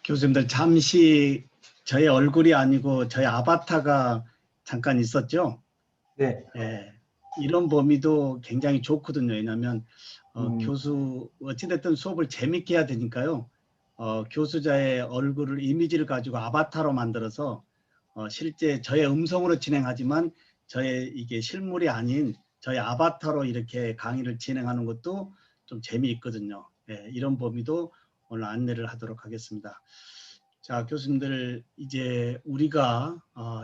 교수님들 잠시 저의 얼굴이 아니고 저의 아바타가 잠깐 있었죠. 네. 예, 이런 범위도 굉장히 좋거든요. 왜냐하면 교수 어찌됐든 수업을 재밌게 해야 되니까요. 교수자의 얼굴을 이미지를 가지고 아바타로 만들어서 실제 저의 음성으로 진행하지만 저의 이게 실물이 아닌 저의 아바타로 이렇게 강의를 진행하는 것도 좀 재미있거든요. 예, 이런 범위도 오늘 안내를 하도록 하겠습니다. 자, 교수님들 이제 우리가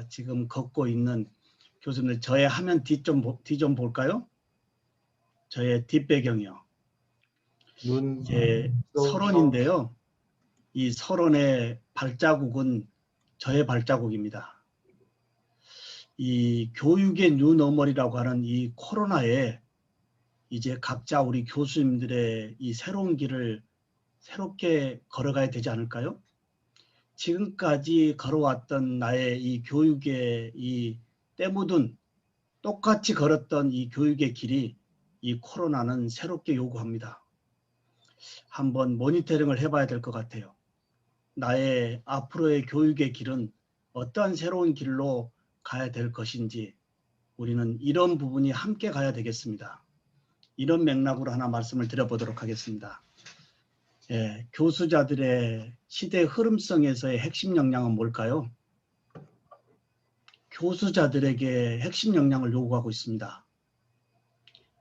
지금 걷고 있는 교수님들 저의 화면 뒤 좀 볼까요? 저의 뒷배경이요. 이제 서론인데요. 이 서론의 발자국은 저의 발자국입니다. 이 교육의 뉴노멀이라고 하는 이 코로나에 이제 각자 우리 교수님들의 이 새로운 길을 새롭게 걸어가야 되지 않을까요? 지금까지 걸어왔던 나의 이 교육의 이 때 묻은 똑같이 걸었던 이 교육의 길이 이 코로나는 새롭게 요구합니다. 한번 모니터링을 해봐야 될 것 같아요. 나의 앞으로의 교육의 길은 어떠한 새로운 길로 가야 될 것인지 우리는 이런 부분이 함께 가야 되겠습니다. 이런 맥락으로 하나 말씀을 드려보도록 하겠습니다. 예, 교수자들의 시대 흐름성에서의 핵심 역량은 뭘까요? 교수자들에게 핵심 역량을 요구하고 있습니다.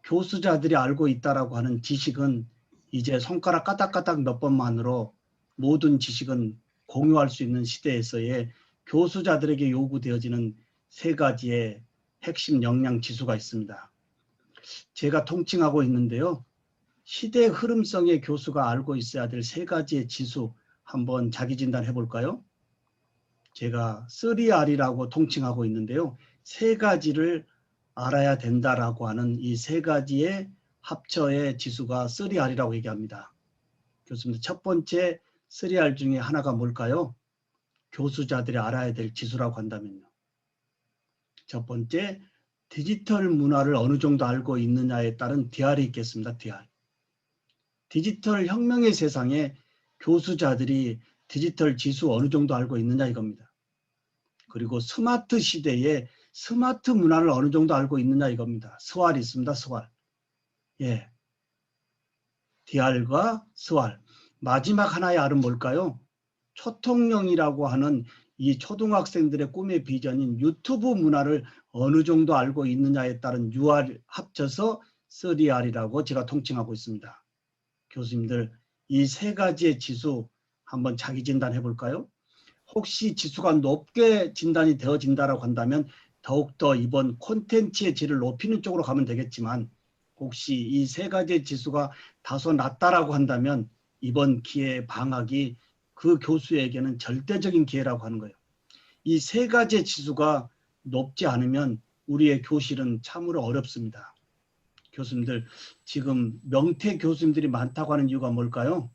교수자들이 알고 있다라고 하는 지식은 이제 손가락 까딱까딱 몇 번만으로 모든 지식은 공유할 수 있는 시대에서의 교수자들에게 요구되어지는 세 가지의 핵심 역량 지수가 있습니다. 제가 통칭하고 있는데요. 시대 흐름성의 교수가 알고 있어야 될 세 가지의 지수 한번 자기 진단해 볼까요? 제가 3R이라고 통칭하고 있는데요. 세 가지를 알아야 된다라고 하는 이 세 가지의 합쳐의 지수가 3R이라고 얘기합니다. 교수님들 첫 번째 3R 중에 하나가 뭘까요? 교수자들이 알아야 될 지수라고 한다면요. 첫 번째, 디지털 문화를 어느 정도 알고 있느냐에 따른 DR이 있겠습니다. DR. 디지털 혁명의 세상에 교수자들이 디지털 지수 어느 정도 알고 있느냐 이겁니다. 그리고 스마트 시대에 스마트 문화를 어느 정도 알고 있느냐 이겁니다. 스왈이 있습니다. 스왈. 예. DR과 스왈. 마지막 하나의 R은 뭘까요? 초통령이라고 하는 이 초등학생들의 꿈의 비전인 유튜브 문화를 어느 정도 알고 있느냐에 따른 UR 합쳐서 3R이라고 제가 통칭하고 있습니다. 교수님들 이 세 가지의 지수 한번 자기 진단해 볼까요? 혹시 지수가 높게 진단이 되어진다라고 한다면 더욱더 이번 콘텐츠의 질을 높이는 쪽으로 가면 되겠지만 혹시 이 세 가지의 지수가 다소 낮다라고 한다면 이번 기회 방학이 그 교수에게는 절대적인 기회라고 하는 거예요. 이 세 가지의 지수가 높지 않으면 우리의 교실은 참으로 어렵습니다. 교수님들 지금 명퇴 교수님들이 많다고 하는 이유가 뭘까요?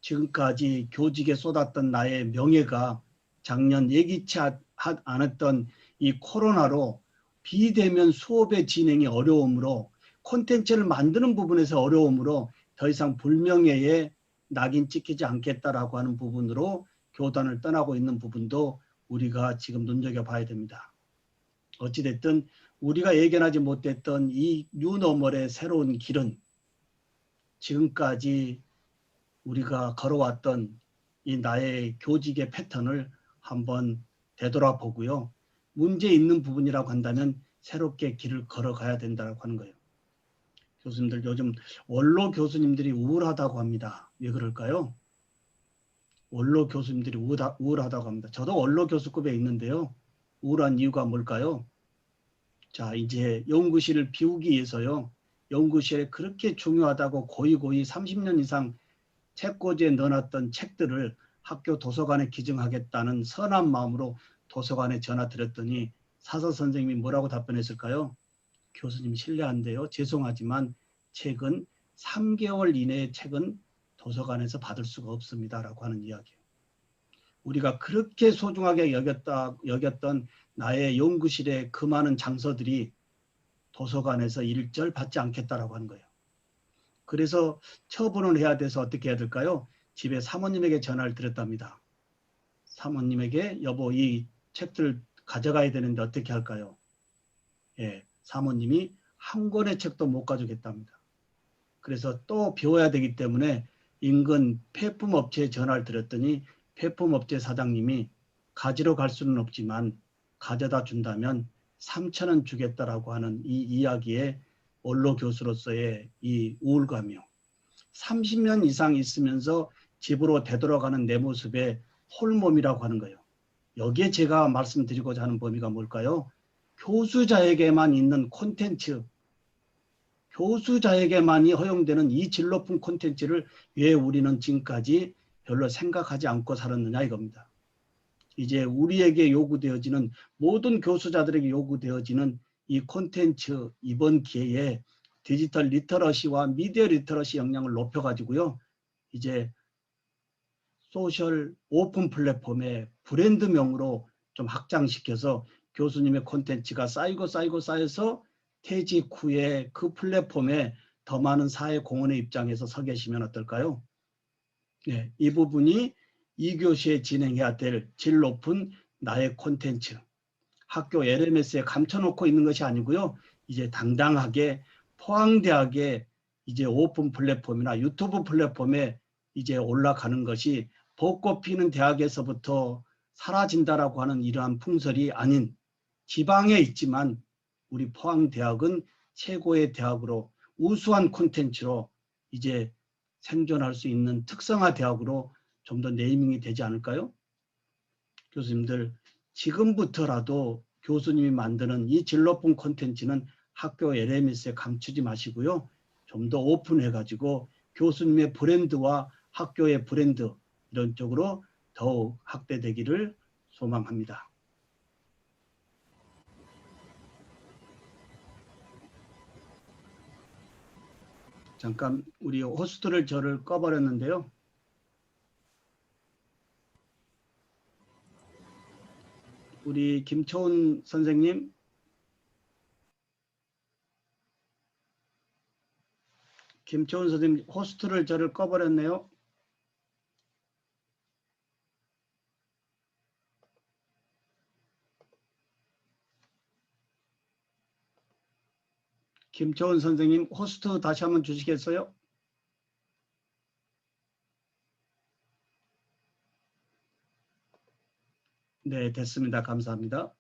지금까지 교직에 쏟았던 나의 명예가 작년 예기치 않았던 이 코로나로 비대면 수업의 진행이 어려움으로 콘텐츠를 만드는 부분에서 어려움으로 더 이상 불명예에 낙인 찍히지 않겠다라고 하는 부분으로 교단을 떠나고 있는 부분도 우리가 지금 눈여겨봐야 됩니다. 어찌됐든 우리가 예견하지 못했던 이 뉴노멀의 새로운 길은 지금까지 우리가 걸어왔던 이 나의 교직의 패턴을 한번 되돌아보고요. 문제 있는 부분이라고 한다면 새롭게 길을 걸어가야 된다고 하는 거예요. 교수님들 요즘 원로 교수님들이 우울하다고 합니다. 왜 그럴까요? 원로 교수님들이 우울하다고 합니다. 저도 원로 교수급에 있는데요. 우울한 이유가 뭘까요? 자, 이제 연구실을 비우기 위해서요. 연구실에 그렇게 중요하다고 고이고이 30년 이상 책꽂이에 넣어놨던 책들을 학교 도서관에 기증하겠다는 선한 마음으로 도서관에 전화 드렸더니 사서 선생님이 뭐라고 답변했을까요? 교수님 실례한데요. 죄송하지만 책은 3개월 이내의 책은 도서관에서 받을 수가 없습니다라고 하는 이야기예요. 우리가 그렇게 소중하게 여겼던 나의 연구실의 그 많은 장서들이 도서관에서 일절 받지 않겠다라고 하는 거예요. 그래서 처분을 해야 돼서 어떻게 해야 될까요? 집에 사모님에게 전화를 드렸답니다. 사모님에게 여보 이 책들 가져가야 되는데 어떻게 할까요? 예, 사모님이 한 권의 책도 못 가져겠답니다. 그래서 또 비워야 되기 때문에 인근 폐품업체에 전화를 드렸더니 폐품업체 사장님이 가지러 갈 수는 없지만 가져다 준다면 3,000원 주겠다라고 하는 이 이야기에 원로 교수로서의 이 우울감이요. 30년 이상 있으면서 집으로 되돌아가는 내 모습에 홀몸이라고 하는 거예요. 여기에 제가 말씀드리고자 하는 범위가 뭘까요? 교수자에게만 있는 콘텐츠, 교수자에게만이 허용되는 이 질 높은 콘텐츠를 왜 우리는 지금까지 별로 생각하지 않고 살았느냐 이겁니다. 이제 우리에게 요구되어지는 모든 교수자들에게 요구되어지는 이 콘텐츠 이번 기회에 디지털 리터러시와 미디어 리터러시 역량을 높여가지고요. 이제 소셜 오픈 플랫폼의 브랜드명으로 좀 확장시켜서 교수님의 콘텐츠가 쌓여서 퇴직 후에 그 플랫폼에 더 많은 사회 공헌의 입장에서 서 계시면 어떨까요? 네, 이 부분이 2교시에 진행해야 될 질 높은 나의 콘텐츠. 학교 LMS에 감춰놓고 있는 것이 아니고요. 이제 당당하게 포항대학의 이제 오픈 플랫폼이나 유튜브 플랫폼에 이제 올라가는 것이 벚꽃 피는 대학에서부터 사라진다라고 하는 이러한 풍설이 아닌 지방에 있지만 우리 포항대학은 최고의 대학으로 우수한 콘텐츠로 이제 생존할 수 있는 특성화 대학으로 좀 더 네이밍이 되지 않을까요? 교수님들 지금부터라도 교수님이 만드는 이 질 높은 콘텐츠는 학교 LMS에 감추지 마시고요. 좀 더 오픈해가지고 교수님의 브랜드와 학교의 브랜드 이런 쪽으로 더욱 확대되기를 소망합니다. 잠깐 우리 호스트를 저를 꺼버렸는데요. 우리 김초은 선생님, 김초은 선생님 호스트를 저를 꺼버렸네요. 김초은 선생님 호스트 다시 한번 주시겠어요? 네, 됐습니다. 감사합니다.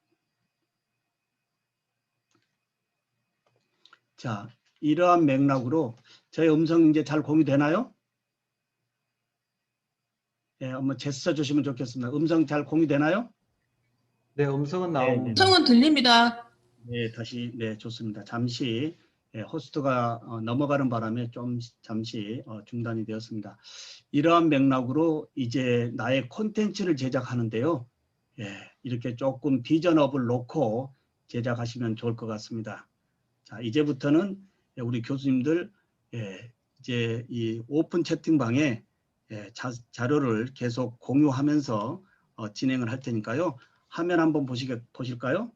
자, 이러한 맥락으로 저희 음성 이제 잘 공유되나요? 네, 한번 제스처 주시면 좋겠습니다. 음성 잘 공유되나요? 네, 음성은 나옵니다. 음성은 들립니다. 네, 다시 네 좋습니다. 잠시 호스트가 넘어가는 바람에 좀 잠시 중단이 되었습니다. 이러한 맥락으로 이제 나의 콘텐츠를 제작하는데요. 예, 이렇게 조금 비전업을 놓고 제작하시면 좋을 것 같습니다. 자, 이제부터는 우리 교수님들 이제 이 오픈 채팅방에 자료를 계속 공유하면서 진행을 할 테니까요. 화면 한번 보실까요?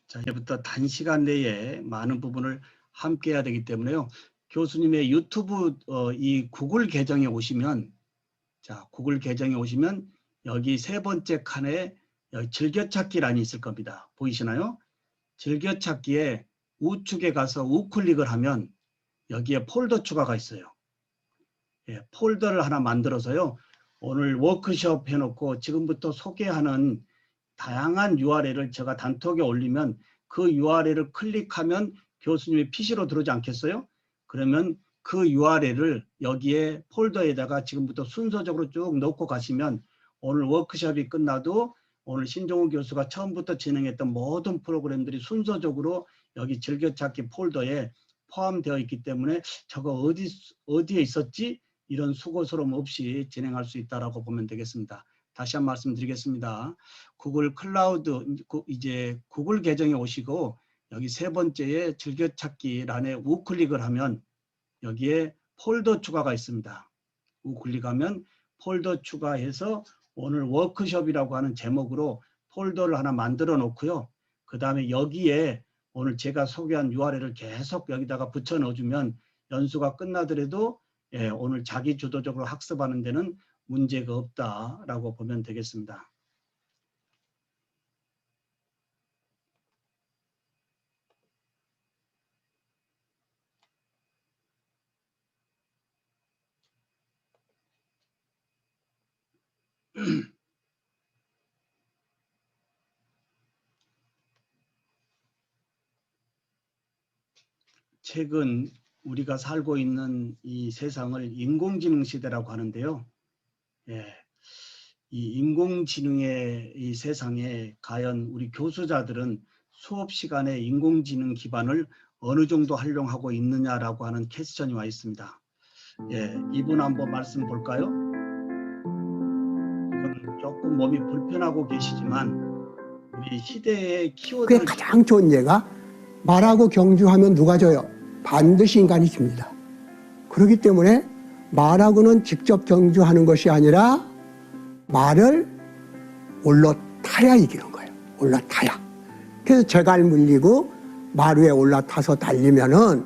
자, 이제부터 단시간 내에 많은 부분을 함께 해야 되기 때문에요. 교수님의 유튜브 이 구글 계정에 오시면, 자, 구글 계정에 오시면 여기 세 번째 칸에 여기 즐겨찾기란이 있을 겁니다. 보이시나요? 즐겨찾기에 우측에 가서 우클릭을 하면 여기에 폴더 추가가 있어요. 예, 폴더를 하나 만들어서요. 오늘 워크숍 해놓고 지금부터 소개하는 다양한 URL을 제가 단톡에 올리면 그 URL을 클릭하면 교수님의 PC로 들어오지 않겠어요? 그러면 그 URL을 여기에 폴더에다가 지금부터 순서적으로 쭉 넣고 가시면 오늘 워크숍이 끝나도 오늘 신종훈 교수가 처음부터 진행했던 모든 프로그램들이 순서적으로 여기 즐겨찾기 폴더에 포함되어 있기 때문에 저거 어디에 있었지? 이런 수고스러움 없이 진행할 수 있다라고 보면 되겠습니다. 다시 한 번 말씀드리겠습니다. 구글 클라우드 이제 구글 계정에 오시고 여기 세 번째에 즐겨찾기란에 우클릭을 하면 여기에 폴더 추가가 있습니다. 우클릭하면 폴더 추가해서 오늘 워크숍이라고 하는 제목으로 폴더를 하나 만들어 놓고요. 그 다음에 여기에 오늘 제가 소개한 URL을 계속 여기다가 붙여 넣어주면 연수가 끝나더라도 오늘 자기 주도적으로 학습하는 데는 문제가 없다라고 보면 되겠습니다. 최근 우리가 살고 있는 이 세상을 인공지능 시대라고 하는데요. 이 인공지능의 이 세상에 과연 우리 교수자들은 수업 시간에 인공지능 기반을 어느 정도 활용하고 있느냐라고 하는 퀘스천이 와 있습니다. 이분 한번 말씀 볼까요? 이건 조금 몸이 불편하고 계시지만 우리 시대의 키워드를 그게 가장 좋은 예가 말하고 경주하면 누가 져요? 반드시 인간이 집니다. 그렇기 때문에 말하고는 직접 경주하는 것이 아니라 말을 올라타야 이기는 거예요. 올라타야. 그래서 제갈 물리고 말 위에 올라타서 달리면은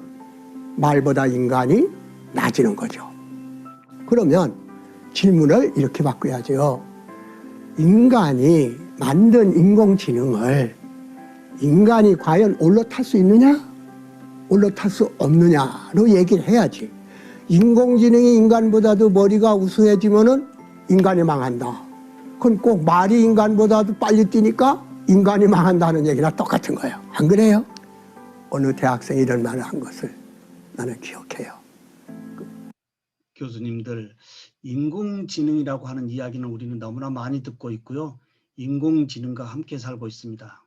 말보다 인간이 낮아지는 거죠. 그러면 질문을 이렇게 바꿔야죠. 인간이 만든 인공지능을 인간이 과연 올라탈 수 있느냐? 올라탈 수 없느냐로 얘기를 해야지. 인공지능이 인간보다도 머리가 우수해지면은 인간이 망한다. 그건 꼭 말이 인간보다도 빨리 뛰니까 인간이 망한다는 얘기랑 똑같은 거예요. 안 그래요? 어느 대학생이 이런 말을 한 것을 나는 기억해요. 교수님들, 인공지능이라고 하는 이야기는 우리는 너무나 많이 듣고 있고요. 인공지능과 함께 살고 있습니다.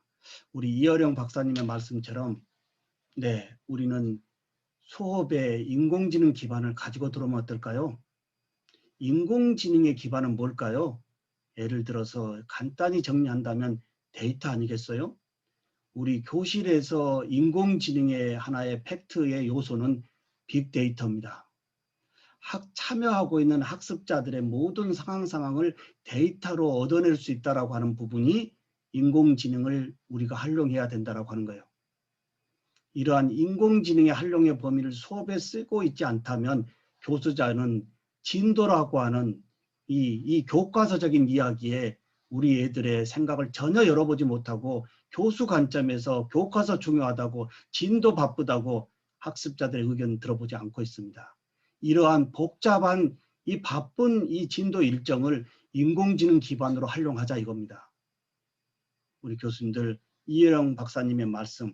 우리 이어령 박사님의 말씀처럼 우리는 수업에 인공지능 기반을 가지고 들어오면 어떨까요? 인공지능의 기반은 뭘까요? 예를 들어서 간단히 정리한다면 데이터 아니겠어요? 우리 교실에서 인공지능의 하나의 팩트의 요소는 빅데이터입니다. 참여하고 있는 학습자들의 모든 상황을 데이터로 얻어낼 수 있다고 하는 부분이 인공지능을 우리가 활용해야 된다고 하는 거예요. 이러한 인공지능의 활용의 범위를 수업에 쓰고 있지 않다면 교수자는 진도라고 하는 이 교과서적인 이야기에 우리 애들의 생각을 전혀 열어보지 못하고 교수 관점에서 교과서 중요하다고 진도 바쁘다고 학습자들의 의견 들어보지 않고 있습니다. 이러한 복잡한 이 바쁜 이 진도 일정을 인공지능 기반으로 활용하자 이겁니다. 우리 교수님들 이혜령 박사님의 말씀,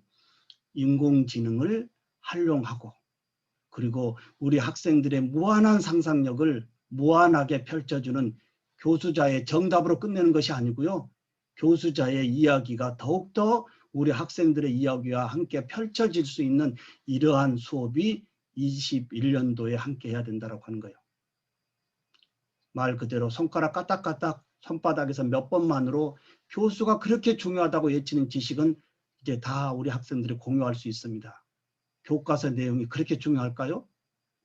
인공지능을 활용하고 그리고 우리 학생들의 무한한 상상력을 무한하게 펼쳐주는 교수자의 정답으로 끝내는 것이 아니고요. 교수자의 이야기가 더욱더 우리 학생들의 이야기와 함께 펼쳐질 수 있는 이러한 수업이 21년도에 함께 해야 된다고 하는 거예요. 말 그대로 손가락 까딱까딱 손바닥에서 몇 번만으로 교수가 그렇게 중요하다고 외치는 지식은 이제 다 우리 학생들이 공유할 수 있습니다. 교과서 내용이 그렇게 중요할까요?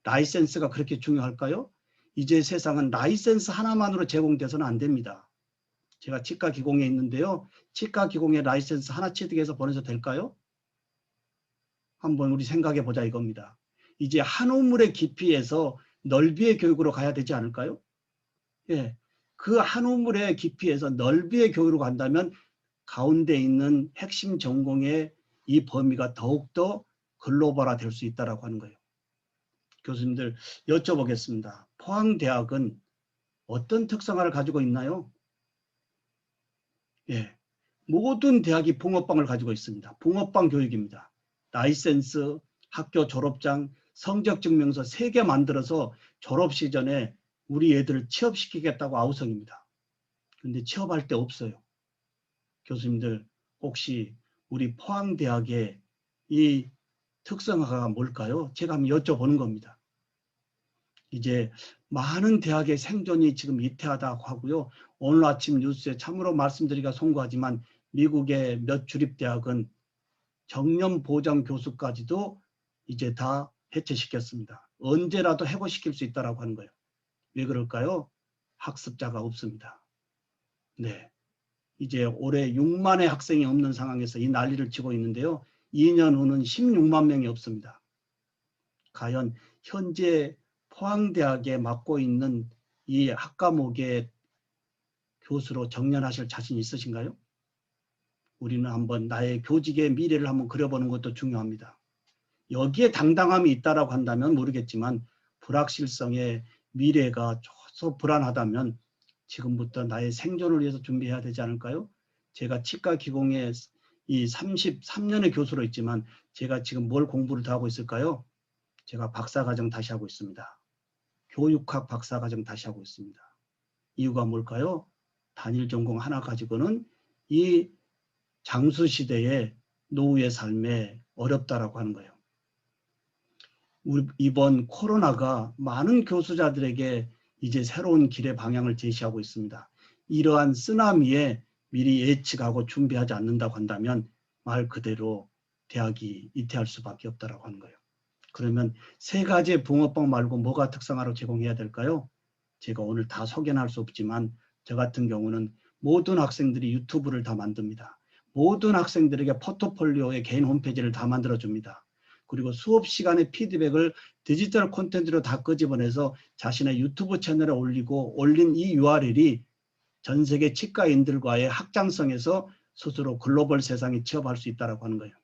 라이센스가 그렇게 중요할까요? 이제 세상은 라이센스 하나만으로 제공돼서는 안 됩니다. 제가 치과 기공에 있는데요. 치과 기공의 라이센스 하나 취득해서 보내서 될까요? 한번 우리 생각해 보자 이겁니다. 이제 한 우물의 깊이에서 넓이의 교육으로 가야 되지 않을까요? 그 한 우물의 깊이에서 넓이의 교육으로 간다면 가운데 있는 핵심 전공의 이 범위가 더욱더 글로벌화 될 수 있다고 하는 거예요. 교수님들 여쭤보겠습니다. 포항대학은 어떤 특성화를 가지고 있나요? 모든 대학이 붕어빵을 가지고 있습니다. 붕어빵 교육입니다. 라이센스, 학교 졸업장, 성적증명서 3개 만들어서 졸업 시전에 우리 애들을 취업시키겠다고 아우성입니다. 그런데 취업할 데 없어요. 교수님들 혹시 우리 포항대학의 이 특성화가 뭘까요? 제가 한번 여쭤보는 겁니다. 이제 많은 대학의 생존이 지금 위태하다고 하고요. 오늘 아침 뉴스에 참으로 말씀드리기가 송구하지만 미국의 몇 주립대학은 정년 보장 교수까지도 이제 다 해체시켰습니다. 언제라도 해고시킬 수 있다고 하는 거예요. 왜 그럴까요? 학습자가 없습니다. 네. 이제 올해 6만의 학생이 없는 상황에서 이 난리를 치고 있는데요. 2년 후는 16만 명이 없습니다. 과연 현재 포항대학에 맡고 있는 이 학과목의 교수로 정년하실 자신 있으신가요? 우리는 한번 나의 교직의 미래를 한번 그려보는 것도 중요합니다. 여기에 당당함이 있다라고 한다면 모르겠지만 불확실성의 미래가 조소 불안하다면 지금부터 나의 생존을 위해서 준비해야 되지 않을까요? 제가 치과 기공에 이 33년의 교수로 있지만 제가 지금 뭘 공부를 더 하고 있을까요? 제가 박사과정 다시 하고 있습니다. 교육학 박사과정 다시 하고 있습니다. 이유가 뭘까요? 단일 전공 하나 가지고는 이 장수시대의 노후의 삶에 어렵다라고 하는 거예요. 이번 코로나가 많은 교수자들에게 이제 새로운 길의 방향을 제시하고 있습니다. 이러한 쓰나미에 미리 예측하고 준비하지 않는다고 한다면 말 그대로 대학이 이태할 수밖에 없다라고 하는 거예요. 그러면 세 가지의 붕어빵 말고 뭐가 특성화로 제공해야 될까요? 제가 오늘 다 소개는 할 수 없지만 저 같은 경우는 모든 학생들이 유튜브를 다 만듭니다. 모든 학생들에게 포트폴리오의 개인 홈페이지를 다 만들어줍니다. 그리고 수업 시간의 피드백을 디지털 콘텐츠로 다 끄집어내서 자신의 유튜브 채널에 올리고 올린 이 URL이 전 세계 치과인들과의 확장성에서 스스로 글로벌 세상에 취업할 수 있다고 하는 거예요.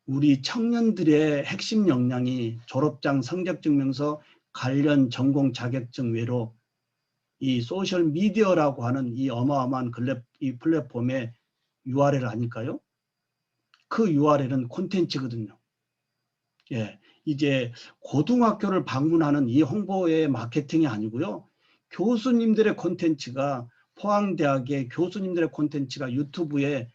우리 청년들의 핵심 역량이 졸업장, 성적증명서, 관련 전공 자격증 외로 이 소셜미디어라고 하는 이 어마어마한 이 플랫폼의 URL 아닐까요? 그 URL은 콘텐츠거든요. 예, 이제 고등학교를 방문하는 이 홍보의 마케팅이 아니고요. 교수님들의 콘텐츠가 포항대학의 교수님들의 콘텐츠가 유튜브에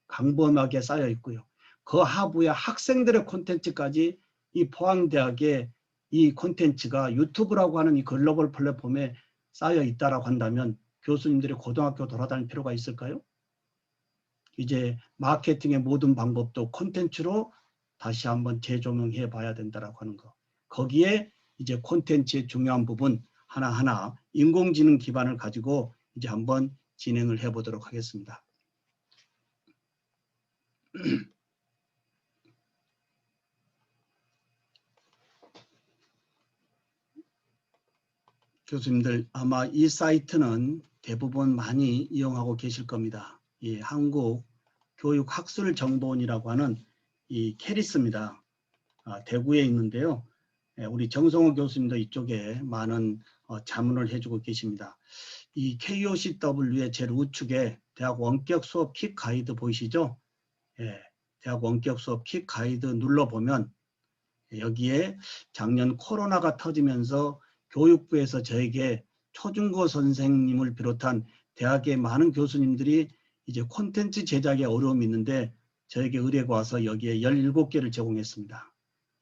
강범하게 쌓여 있고요. 그 하부에 학생들의 콘텐츠까지 이 포항대학의 이 콘텐츠가 유튜브라고 하는 이 글로벌 플랫폼에 쌓여 있다라고 한다면 교수님들이 고등학교 돌아다닐 필요가 있을까요? 이제 마케팅의 모든 방법도 콘텐츠로 다시 한번 재조명해 봐야 된다라고 하는 거. 거기에 이제 콘텐츠의 중요한 부분 하나하나 인공지능 기반을 가지고 이제 한번 진행을 해 보도록 하겠습니다. 교수님들 아마 이 사이트는 대부분 많이 이용하고 계실 겁니다. 이 한국교육학술정보원이라고 하는 이 캐리스입니다. 대구에 있는데요. 우리 정성호 교수님도 이쪽에 많은 자문을 해주고 계십니다. 이 KOCW의 제일 우측에 대학 원격 수업 킥 가이드 보이시죠? 예, 대학 원격 수업 킥 가이드 눌러보면 여기에 작년 코로나가 터지면서 교육부에서 저에게 초중고 선생님을 비롯한 대학의 많은 교수님들이 이제 콘텐츠 제작에 어려움이 있는데 저에게 의뢰가 와서 여기에 17개를 제공했습니다.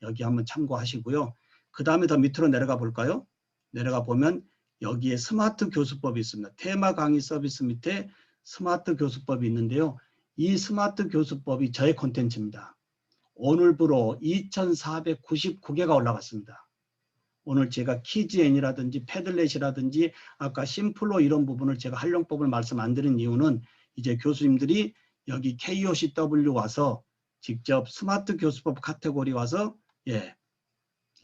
여기 한번 참고하시고요. 그 다음에 더 밑으로 내려가 볼까요? 내려가 보면 여기에 스마트 교수법이 있습니다. 테마 강의 서비스 밑에 스마트 교수법이 있는데요. 이 스마트 교수법이 저의 콘텐츠입니다. 오늘부로 2499개가 올라갔습니다. 오늘 제가 키즈앤이라든지 패들렛이라든지 아까 심플로 이런 부분을 제가 활용법을 말씀 안 드린 이유는 이제 교수님들이 여기 KOCW 와서 직접 스마트 교수법 카테고리 와서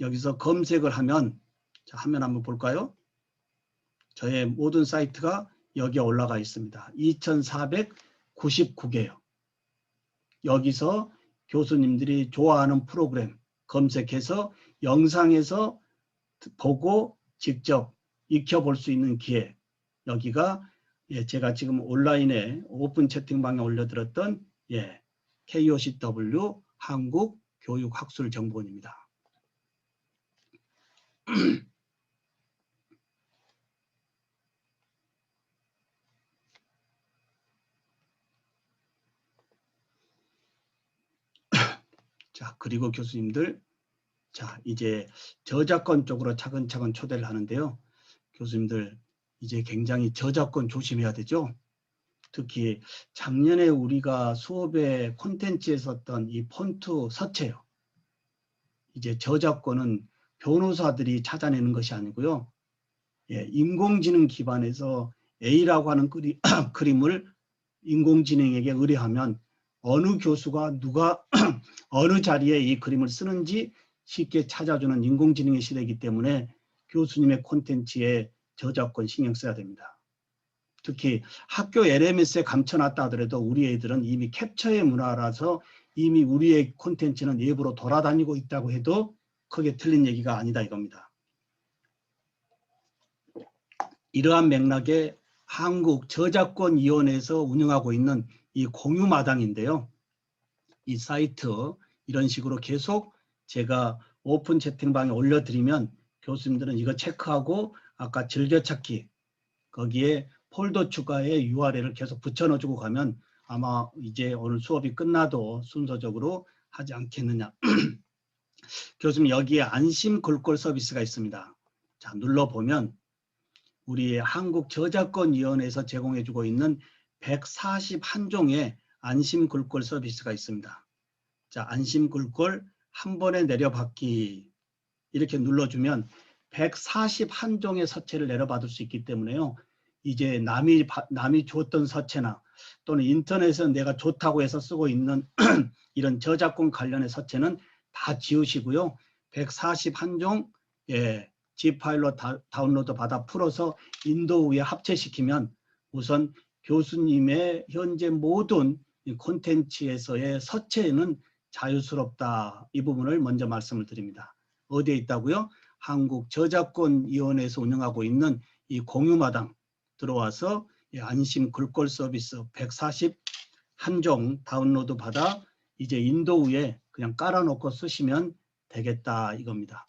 여기서 검색을 하면 자, 화면 한번 볼까요? 저의 모든 사이트가 여기에 올라가 있습니다. 2499개요. 여기서 교수님들이 좋아하는 프로그램 검색해서 영상에서 보고 직접 익혀볼 수 있는 기회. 여기가 제가 지금 온라인에 오픈 채팅방에 올려드렸던 KOCW 한국교육학술정보원입니다. 자, 그리고 교수님들, 자, 이제 저작권 쪽으로 차근차근 초대를 하는데요. 교수님들, 이제 굉장히 저작권 조심해야 되죠. 특히 작년에 우리가 수업에 콘텐츠에 썼던 이 폰트 서체요. 이제 저작권은 변호사들이 찾아내는 것이 아니고요. 예, 인공지능 기반에서 A라고 하는 그림을 인공지능에게 의뢰하면 어느 교수가 누가 어느 자리에 이 그림을 쓰는지 쉽게 찾아주는 인공지능의 시대이기 때문에 교수님의 콘텐츠에 저작권 신경 써야 됩니다. 특히 학교 LMS에 감춰놨다 하더라도 우리 애들은 이미 캡처의 문화라서 이미 우리의 콘텐츠는 외부로 돌아다니고 있다고 해도 크게 틀린 얘기가 아니다 이겁니다. 이러한 맥락에 한국저작권위원회에서 운영하고 있는 이 공유마당인데요. 이 사이트 이런 식으로 계속 제가 오픈 채팅방에 올려드리면 교수님들은 이거 체크하고 아까 즐겨찾기 거기에 폴더 추가에 URL을 계속 붙여넣어주고 가면 아마 이제 오늘 수업이 끝나도 순서적으로 하지 않겠느냐. 교수님 여기에 안심 글꼴 서비스가 있습니다. 자 눌러보면 우리 한국저작권위원회에서 제공해주고 있는 141종의 안심 글꼴 서비스가 있습니다. 자 안심 글꼴 한 번에 내려받기 이렇게 눌러주면 141종의 서체를 내려받을 수 있기 때문에요. 이제 남이 줬던 서체나 또는 인터넷에서 내가 좋다고 해서 쓰고 있는 이런 저작권 관련의 서체는 다 지우시고요. 141종 zip 파일로 다운로드 받아 풀어서 윈도우에 합체시키면 우선 교수님의 현재 모든 콘텐츠에서의 서체는 자유스럽다. 이 부분을 먼저 말씀을 드립니다. 어디에 있다고요? 한국저작권위원회에서 운영하고 있는 이 공유마당 들어와서 안심 글꼴 서비스 141종 다운로드 받아 이제 윈도우에 그냥 깔아놓고 쓰시면 되겠다 이겁니다.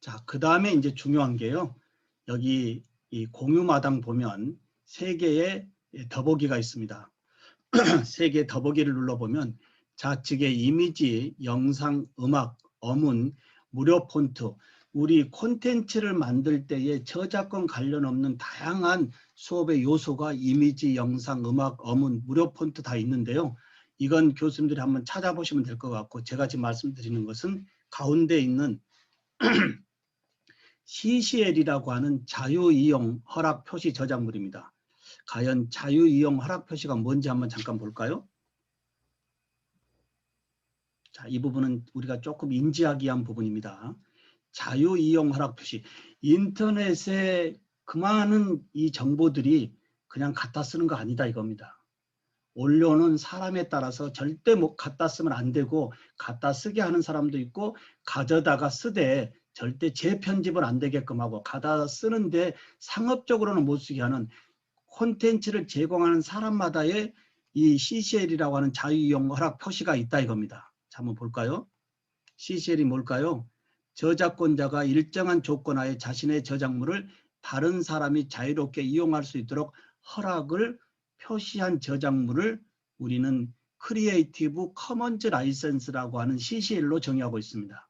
자, 그 다음에 이제 중요한 게요. 여기 이 공유마당 보면 3개의 더보기가 있습니다. 3개의 더보기를 눌러보면 좌측에 이미지, 영상, 음악, 어문, 무료 폰트, 우리 콘텐츠를 만들 때에 저작권 관련 없는 다양한 수업의 요소가 이미지, 영상, 음악, 어문, 무료 폰트 다 있는데요. 이건 교수님들이 한번 찾아보시면 될 것 같고 제가 지금 말씀드리는 것은 가운데 있는 CCL이라고 하는 자유이용 허락 표시 저작물입니다. 과연 자유이용 허락 표시가 뭔지 한번 잠깐 볼까요? 자, 이 부분은 우리가 조금 인지하기 위한 부분입니다. 자유이용 허락 표시. 인터넷에 그 많은 이 정보들이 그냥 갖다 쓰는 거 아니다 이겁니다. 올려놓은 사람에 따라서 절대 갖다 쓰면 안 되고 갖다 쓰게 하는 사람도 있고 가져다가 쓰되 절대 재편집은 안 되게끔 하고 갖다 쓰는데 상업적으로는 못 쓰게 하는 콘텐츠를 제공하는 사람마다의 이 CCL이라고 하는 자유이용 허락 표시가 있다 이겁니다. 자, 한번 볼까요? CCL이 뭘까요? 저작권자가 일정한 조건하에 자신의 저작물을 다른 사람이 자유롭게 이용할 수 있도록 허락을 표시한 저작물을 우리는 크리에이티브 커먼즈 라이센스라고 하는 CCL로 정의하고 있습니다.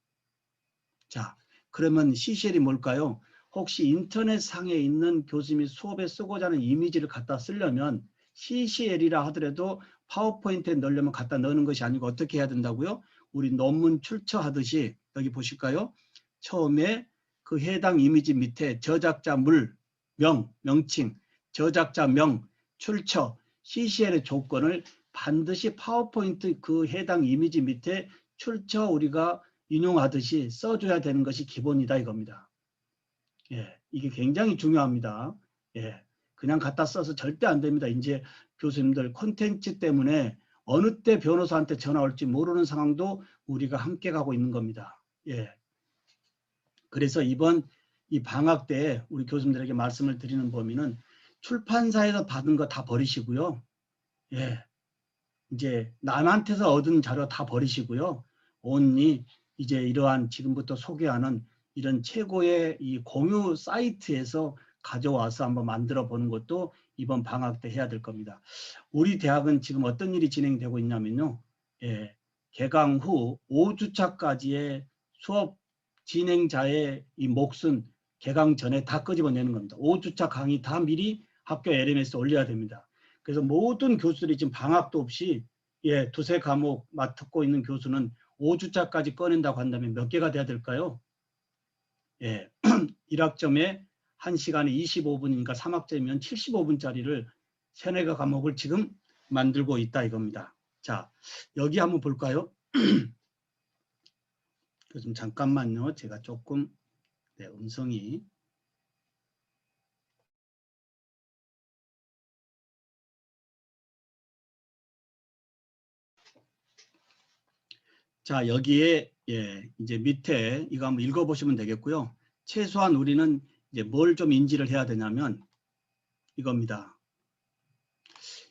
자, 그러면 CCL이 뭘까요? 혹시 인터넷 상에 있는 교수님이 수업에 쓰고자 하는 이미지를 갖다 쓰려면 CCL이라 하더라도 파워포인트에 넣으려면 갖다 넣는 것이 아니고 어떻게 해야 된다고요? 우리 논문 출처하듯이 여기 보실까요? 처음에 그 해당 이미지 밑에 저작자물, 명칭, 저작자명, 출처, CCL의 조건을 반드시 파워포인트 그 해당 이미지 밑에 출처 우리가 인용하듯이 써줘야 되는 것이 기본이다 이겁니다. 예, 이게 굉장히 중요합니다. 예, 그냥 갖다 써서 절대 안 됩니다. 이제 교수님들 콘텐츠 때문에 어느 때 변호사한테 전화 올지 모르는 상황도 우리가 함께 가고 있는 겁니다. 예. 그래서 이번 이 방학 때 우리 교수님들에게 말씀을 드리는 범위는 출판사에서 받은 거 다 버리시고요. 예. 이제 남한테서 얻은 자료 다 버리시고요. 온리 이제 이러한 지금부터 소개하는 이런 최고의 이 공유 사이트에서 가져와서 한번 만들어 보는 것도 이번 방학 때 해야 될 겁니다. 우리 대학은 지금 어떤 일이 진행되고 있냐면요. 예, 개강 후 5주차까지의 수업 진행자의 이 몫은 개강 전에 다 끄집어내는 겁니다. 5주차 강의 다 미리 학교 LMS에 올려야 됩니다. 그래서 모든 교수들이 지금 방학도 없이 두세 과목 맡고 있는 교수는 5주짜까지 꺼낸다고 한다면 몇 개가 돼야 될까요? 예, 1학점에 1시간에 25분이니까 3학점이면 75분짜리를 세네가 과목을 지금 만들고 있다 이겁니다. 자, 여기 한번 볼까요? 좀 잠깐만요. 제가 조금 음성이 자, 여기에 이제 밑에 이거 한번 읽어보시면 되겠고요. 최소한 우리는 이제 뭘 좀 인지를 해야 되냐면 이겁니다.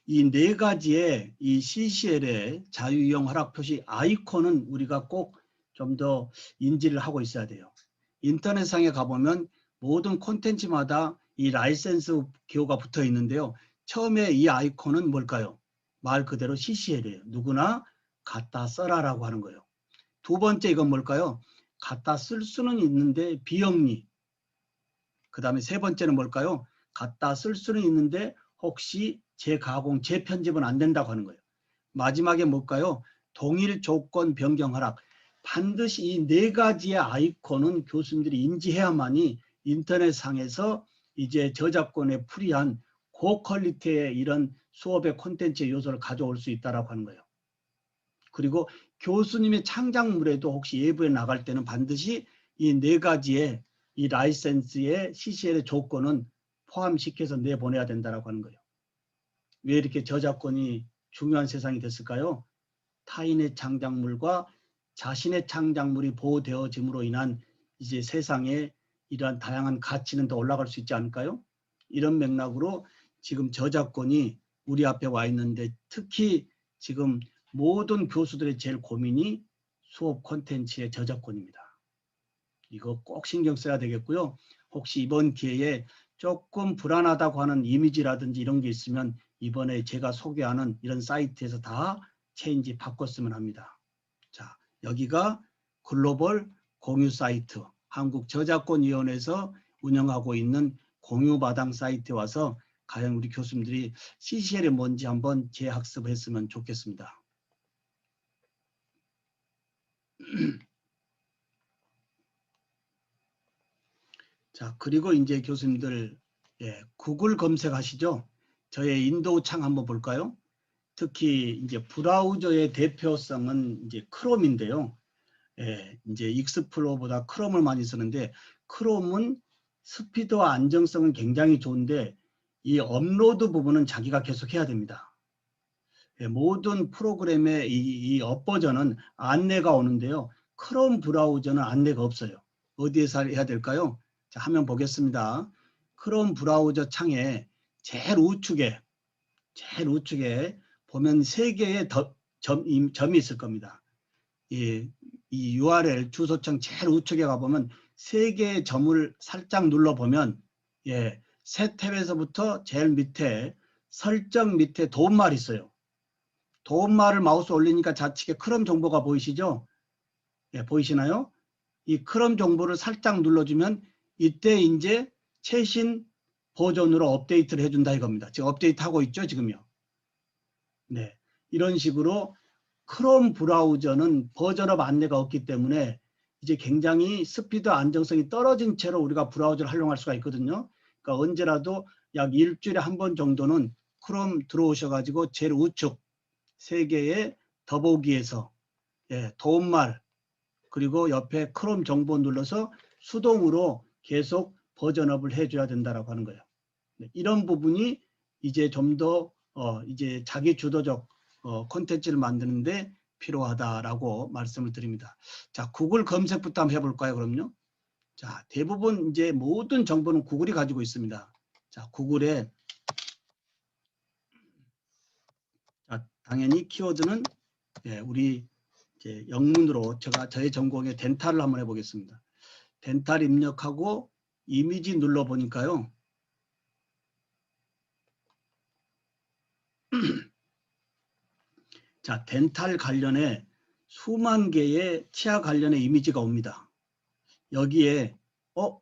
이 네 가지의 이 CCL의 자유이용 허락 표시 아이콘은 우리가 꼭 좀 더 인지를 하고 있어야 돼요. 인터넷상에 가보면 모든 콘텐츠마다 이 라이센스 기호가 붙어 있는데요. 처음에 이 아이콘은 뭘까요? 말 그대로 CCL이에요. 누구나 갖다 써라라고 하는 거예요. 두 번째 이건 뭘까요? 갖다 쓸 수는 있는데 비영리. 그 다음에 세 번째는 뭘까요? 갖다 쓸 수는 있는데 혹시 재가공, 재편집은 안 된다고 하는 거예요. 마지막에 뭘까요? 동일 조건 변경 허락. 반드시 이 네 가지의 아이콘은 교수님들이 인지해야만이 인터넷상에서 이제 저작권에 프리한 고퀄리티의 이런 수업의 콘텐츠의 요소를 가져올 수 있다고 하는 거예요. 그리고 교수님의 창작물에도 혹시 예부에 나갈 때는 반드시 이 네 가지의 이 라이센스의 CCL의 조건은 포함시켜서 내보내야 된다고 하는 거예요. 왜 이렇게 저작권이 중요한 세상이 됐을까요? 타인의 창작물과 자신의 창작물이 보호되어짐으로 인한 이제 세상에 이러한 다양한 가치는 더 올라갈 수 있지 않을까요? 이런 맥락으로 지금 저작권이 우리 앞에 와 있는데 특히 지금 모든 교수들의 제일 고민이 수업 콘텐츠의 저작권입니다. 이거 꼭 신경 써야 되겠고요. 혹시 이번 기회에 조금 불안하다고 하는 이미지라든지 이런 게 있으면 이번에 제가 소개하는 이런 사이트에서 다 체인지 바꿨으면 합니다. 자, 여기가 글로벌 공유 사이트, 한국저작권위원회에서 운영하고 있는 공유마당 사이트에 와서 과연 우리 교수님들이 CCL이 뭔지 한번 재학습했으면 좋겠습니다. 자, 그리고 이제 교수님들 구글 검색하시죠? 저의 인도우 창 한번 볼까요? 특히 이제 브라우저의 대표성은 이제 크롬인데요. 이제 익스플로러보다 크롬을 많이 쓰는데 크롬은 스피드와 안정성은 굉장히 좋은데 이 업로드 부분은 자기가 계속 해야 됩니다. 모든 프로그램의 이 업버전은 안내가 오는데요. 크롬 브라우저는 안내가 없어요. 어디에서 해야 될까요? 자, 화면 보겠습니다. 크롬 브라우저 창에 제일 우측에 보면 3개의 점이 있을 겁니다. 이 URL 주소창 제일 우측에 가보면 3개의 점을 살짝 눌러보면 새 탭에서부터 제일 밑에 설정 밑에 도움말이 있어요. 도움말을 마우스 올리니까 좌측에 크롬 정보가 보이시죠? 보이시나요? 이 크롬 정보를 살짝 눌러주면 이때 이제 최신 버전으로 업데이트를 해준다 이겁니다. 지금 업데이트 하고 있죠, 지금요. 네, 이런 식으로 크롬 브라우저는 버전업 안내가 없기 때문에 이제 굉장히 스피드 안정성이 떨어진 채로 우리가 브라우저를 활용할 수가 있거든요. 그러니까 언제라도 약 일주일에 한 번 정도는 크롬 들어오셔가지고 제일 우측 3개의 더보기에서 도움말 그리고 옆에 크롬 정보 눌러서 수동으로 계속 버전업을 해줘야 된다라고 하는 거예요. 네, 이런 부분이 이제 좀 더 이제 자기 주도적 콘텐츠를 만드는데 필요하다라고 말씀을 드립니다. 자, 구글 검색부터 한번 해볼까요, 그럼요? 자, 대부분 이제 모든 정보는 구글이 가지고 있습니다. 자, 구글에 자, 당연히 키워드는 우리 이제 영문으로 저의 전공의 덴탈을 한번 해보겠습니다. 덴탈 입력하고 이미지 눌러보니까요. 자, 덴탈 관련해 수만 개의 치아 관련의 이미지가 옵니다. 여기에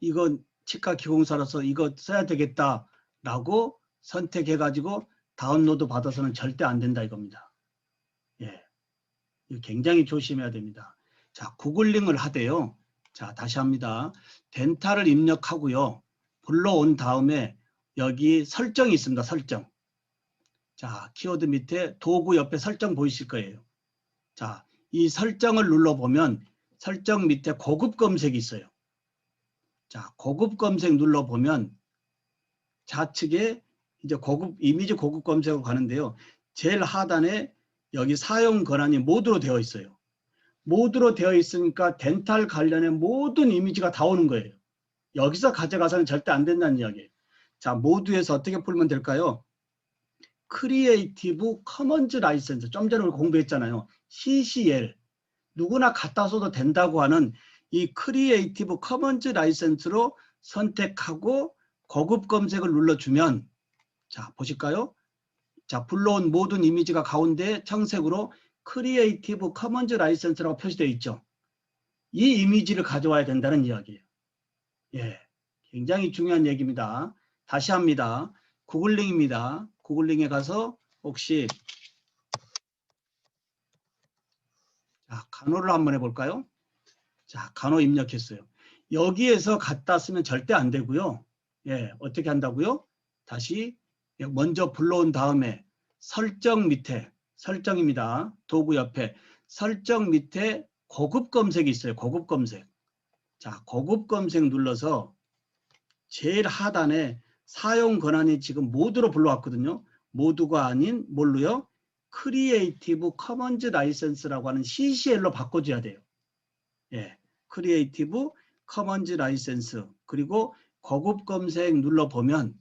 이건 치과 기공사라서 이거 써야 되겠다라고 선택해가지고 다운로드 받아서는 절대 안 된다 이겁니다. 이거 굉장히 조심해야 됩니다. 자, 구글링을 하되요. 자, 다시 합니다. 덴탈을 입력하고요. 불러온 다음에 여기 설정이 있습니다. 설정. 자, 키워드 밑에 도구 옆에 설정 보이실 거예요. 자, 이 설정을 눌러보면 설정 밑에 고급 검색이 있어요. 자, 고급 검색 눌러보면 좌측에 이제 고급 이미지 고급 검색으로 가는데요. 제일 하단에 여기 사용 권한이 모드로 되어 있어요. 모드로 되어 있으니까 덴탈 관련의 모든 이미지가 다 오는 거예요. 여기서 가져가서는 절대 안 된다는 이야기예요. 자, 모드에서 어떻게 풀면 될까요? 크리에이티브 커먼즈 라이센스, 좀 전에 우리 공부했잖아요. CCL, 누구나 갖다 써도 된다고 하는 이 크리에이티브 커먼즈 라이센스로 선택하고 고급 검색을 눌러주면, 자, 보실까요? 자, 불러온 모든 이미지가 가운데 청색으로 크리에이티브 커먼즈 라이센스라고 표시되어 있죠. 이 이미지를 가져와야 된다는 이야기예요. 예, 굉장히 중요한 얘기입니다. 다시 합니다. 구글링입니다. 구글링에 가서 혹시 자, 간호를 한번 해볼까요? 자, 간호 입력했어요. 여기에서 갖다 쓰면 절대 안 되고요. 예, 어떻게 한다고요? 다시 먼저 불러온 다음에 설정 밑에, 설정입니다. 도구 옆에 설정 밑에 고급 검색이 있어요. 고급 검색. 자, 고급 검색 눌러서 제일 하단에 사용 권한이 지금 모드로 불러왔거든요. 모드가 아닌 뭘로요? 크리에이티브 커먼즈 라이센스라고 하는 CCL로 바꿔줘야 돼요. 예, 크리에이티브 커먼즈 라이센스. 그리고 고급 검색 눌러보면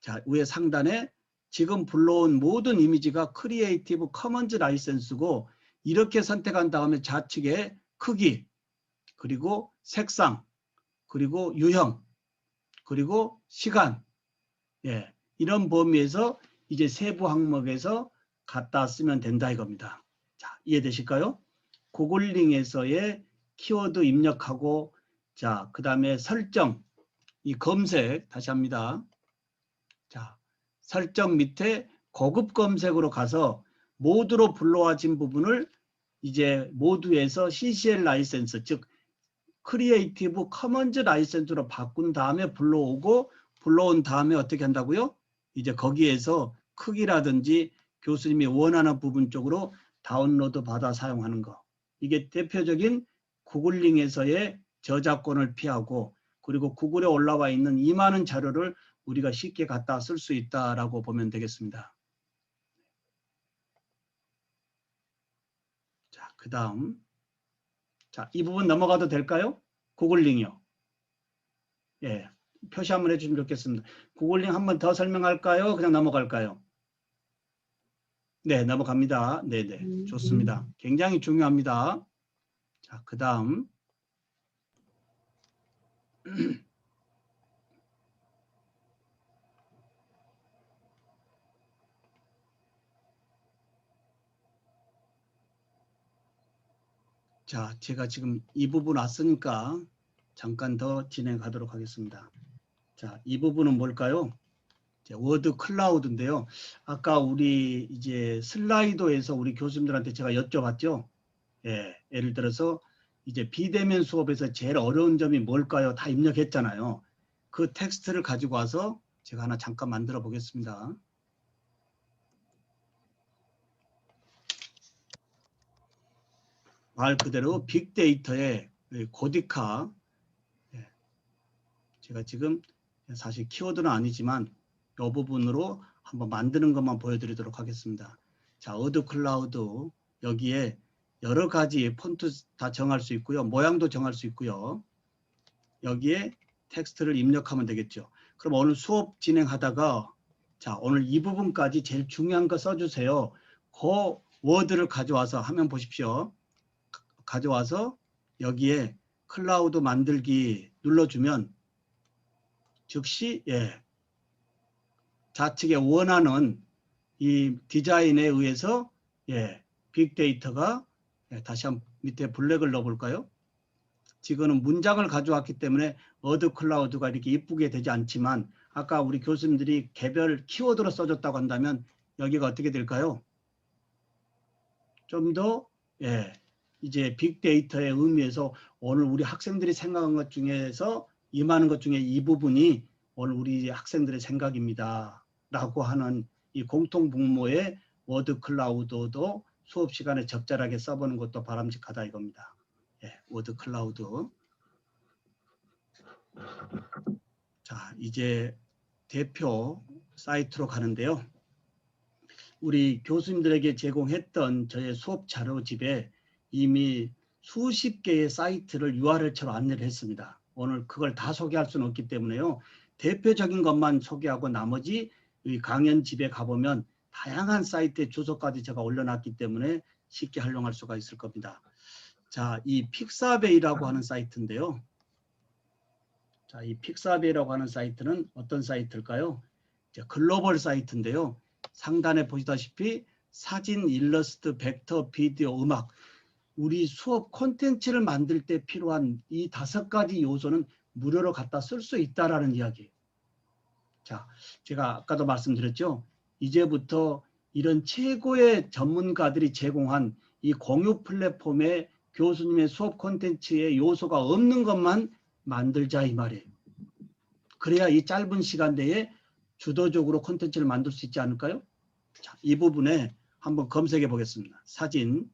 자, 위에 상단에 지금 불러온 모든 이미지가 크리에이티브 커먼즈 라이센스고 이렇게 선택한 다음에 좌측에 크기, 그리고 색상, 그리고 유형, 그리고 시간, 예, 이런 범위에서 이제 세부 항목에서 갖다 쓰면 된다 이겁니다. 자, 이해되실까요? 구글링에서의 키워드 입력하고 자, 그 다음에 설정, 이 검색 다시 합니다. 자, 설정 밑에 고급 검색으로 가서 모드로 불러와진 부분을 이제 모드에서 CCL 라이센스, 즉 크리에이티브 커먼즈 라이센스로 바꾼 다음에 불러오고 불러온 다음에 어떻게 한다고요? 이제 거기에서 크기라든지 교수님이 원하는 부분 쪽으로 다운로드 받아 사용하는 거. 이게 대표적인 구글링에서의 저작권을 피하고 그리고 구글에 올라와 있는 이 많은 자료를 우리가 쉽게 갖다 쓸 수 있다라고 보면 되겠습니다. 자, 그 다음. 자, 이 부분 넘어가도 될까요? 구글링이요. 예, 표시 한번 해주시면 좋겠습니다. 구글링 한 번 더 설명할까요? 그냥 넘어갈까요? 네, 넘어갑니다. 네네, 좋습니다. 굉장히 중요합니다. 자, 그 다음. 자, 제가 지금 이 부분 왔으니까 잠깐 더 진행하도록 하겠습니다. 자, 이 부분은 뭘까요? 워드 클라우드인데요. 아까 우리 이제 슬라이도에서 우리 교수님들한테 제가 여쭤봤죠. 예, 예를 들어서 이제 비대면 수업에서 제일 어려운 점이 뭘까요? 다 입력했잖아요. 그 텍스트를 가지고 와서 제가 하나 잠깐 만들어 보겠습니다. 말 그대로 빅데이터의 고딕화, 제가 지금 사실 키워드는 아니지만 이 부분으로 한번 만드는 것만 보여드리도록 하겠습니다. 자, 어드 클라우드 여기에 여러 가지 폰트 다 정할 수 있고요. 모양도 정할 수 있고요. 여기에 텍스트를 입력하면 되겠죠. 그럼 오늘 수업 진행하다가 자, 오늘 이 부분까지 제일 중요한 거 써주세요. 그 워드를 가져와서 화면 보십시오. 가져와서 여기에 클라우드 만들기 눌러주면 즉시 예, 좌측에 원하는 이 디자인에 의해서 예, 빅데이터가 예, 다시 한번 밑에 블랙을 넣어볼까요? 지금은 문장을 가져왔기 때문에 어드 클라우드가 이렇게 이쁘게 되지 않지만 아까 우리 교수님들이 개별 키워드로 써줬다고 한다면 여기가 어떻게 될까요? 좀 더 예, 이제 빅데이터의 의미에서 오늘 우리 학생들이 생각한 것 중에서 임하는 것 중에 이 부분이 오늘 우리 학생들의 생각입니다. 라고 하는 이 공통분모의 워드 클라우드도 수업 시간에 적절하게 써보는 것도 바람직하다 이겁니다. 예, 워드 클라우드. 자, 이제 대표 사이트로 가는데요. 우리 교수님들에게 제공했던 저의 수업 자료집에 이미 수십 개의 사이트를 URL처럼 안내를 했습니다. 오늘 그걸 다 소개할 수는 없기 때문에요. 대표적인 것만 소개하고 나머지 이 강연집에 가보면 다양한 사이트의 주소까지 제가 올려놨기 때문에 쉽게 활용할 수가 있을 겁니다. 자, 이 픽사베이라고 하는 사이트인데요. 자, 이 픽사베이라고 하는 사이트는 어떤 사이트일까요? 이제 글로벌 사이트인데요. 상단에 보시다시피 사진, 일러스트, 벡터, 비디오, 음악 우리 수업 콘텐츠를 만들 때 필요한 이 5가지 요소는 무료로 갖다 쓸 수 있다라는 이야기예요. 자, 제가 아까도 말씀드렸죠. 이제부터 이런 최고의 전문가들이 제공한 이 공유 플랫폼에 교수님의 수업 콘텐츠에 요소가 없는 것만 만들자 이 말이에요. 그래야 이 짧은 시간 내에 주도적으로 콘텐츠를 만들 수 있지 않을까요? 자, 이 부분에 한번 검색해 보겠습니다. 사진.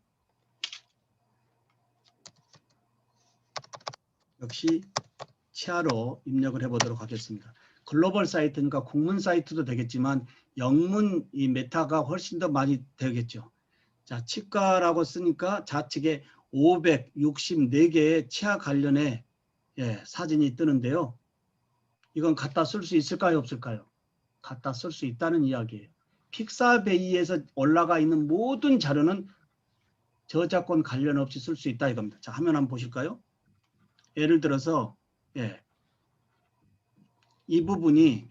역시 치아로 입력을 해보도록 하겠습니다. 글로벌 사이트니까 국문 사이트도 되겠지만 영문 이 메타가 훨씬 더 많이 되겠죠. 자, 치과라고 쓰니까 좌측에 564개의 치아 관련의 사진이 뜨는데요. 이건 갖다 쓸 수 있을까요? 없을까요? 갖다 쓸 수 있다는 이야기예요. 픽사베이에서 올라가 있는 모든 자료는 저작권 관련 없이 쓸 수 있다 이겁니다. 자, 화면 한번 보실까요? 예를 들어서 이 부분이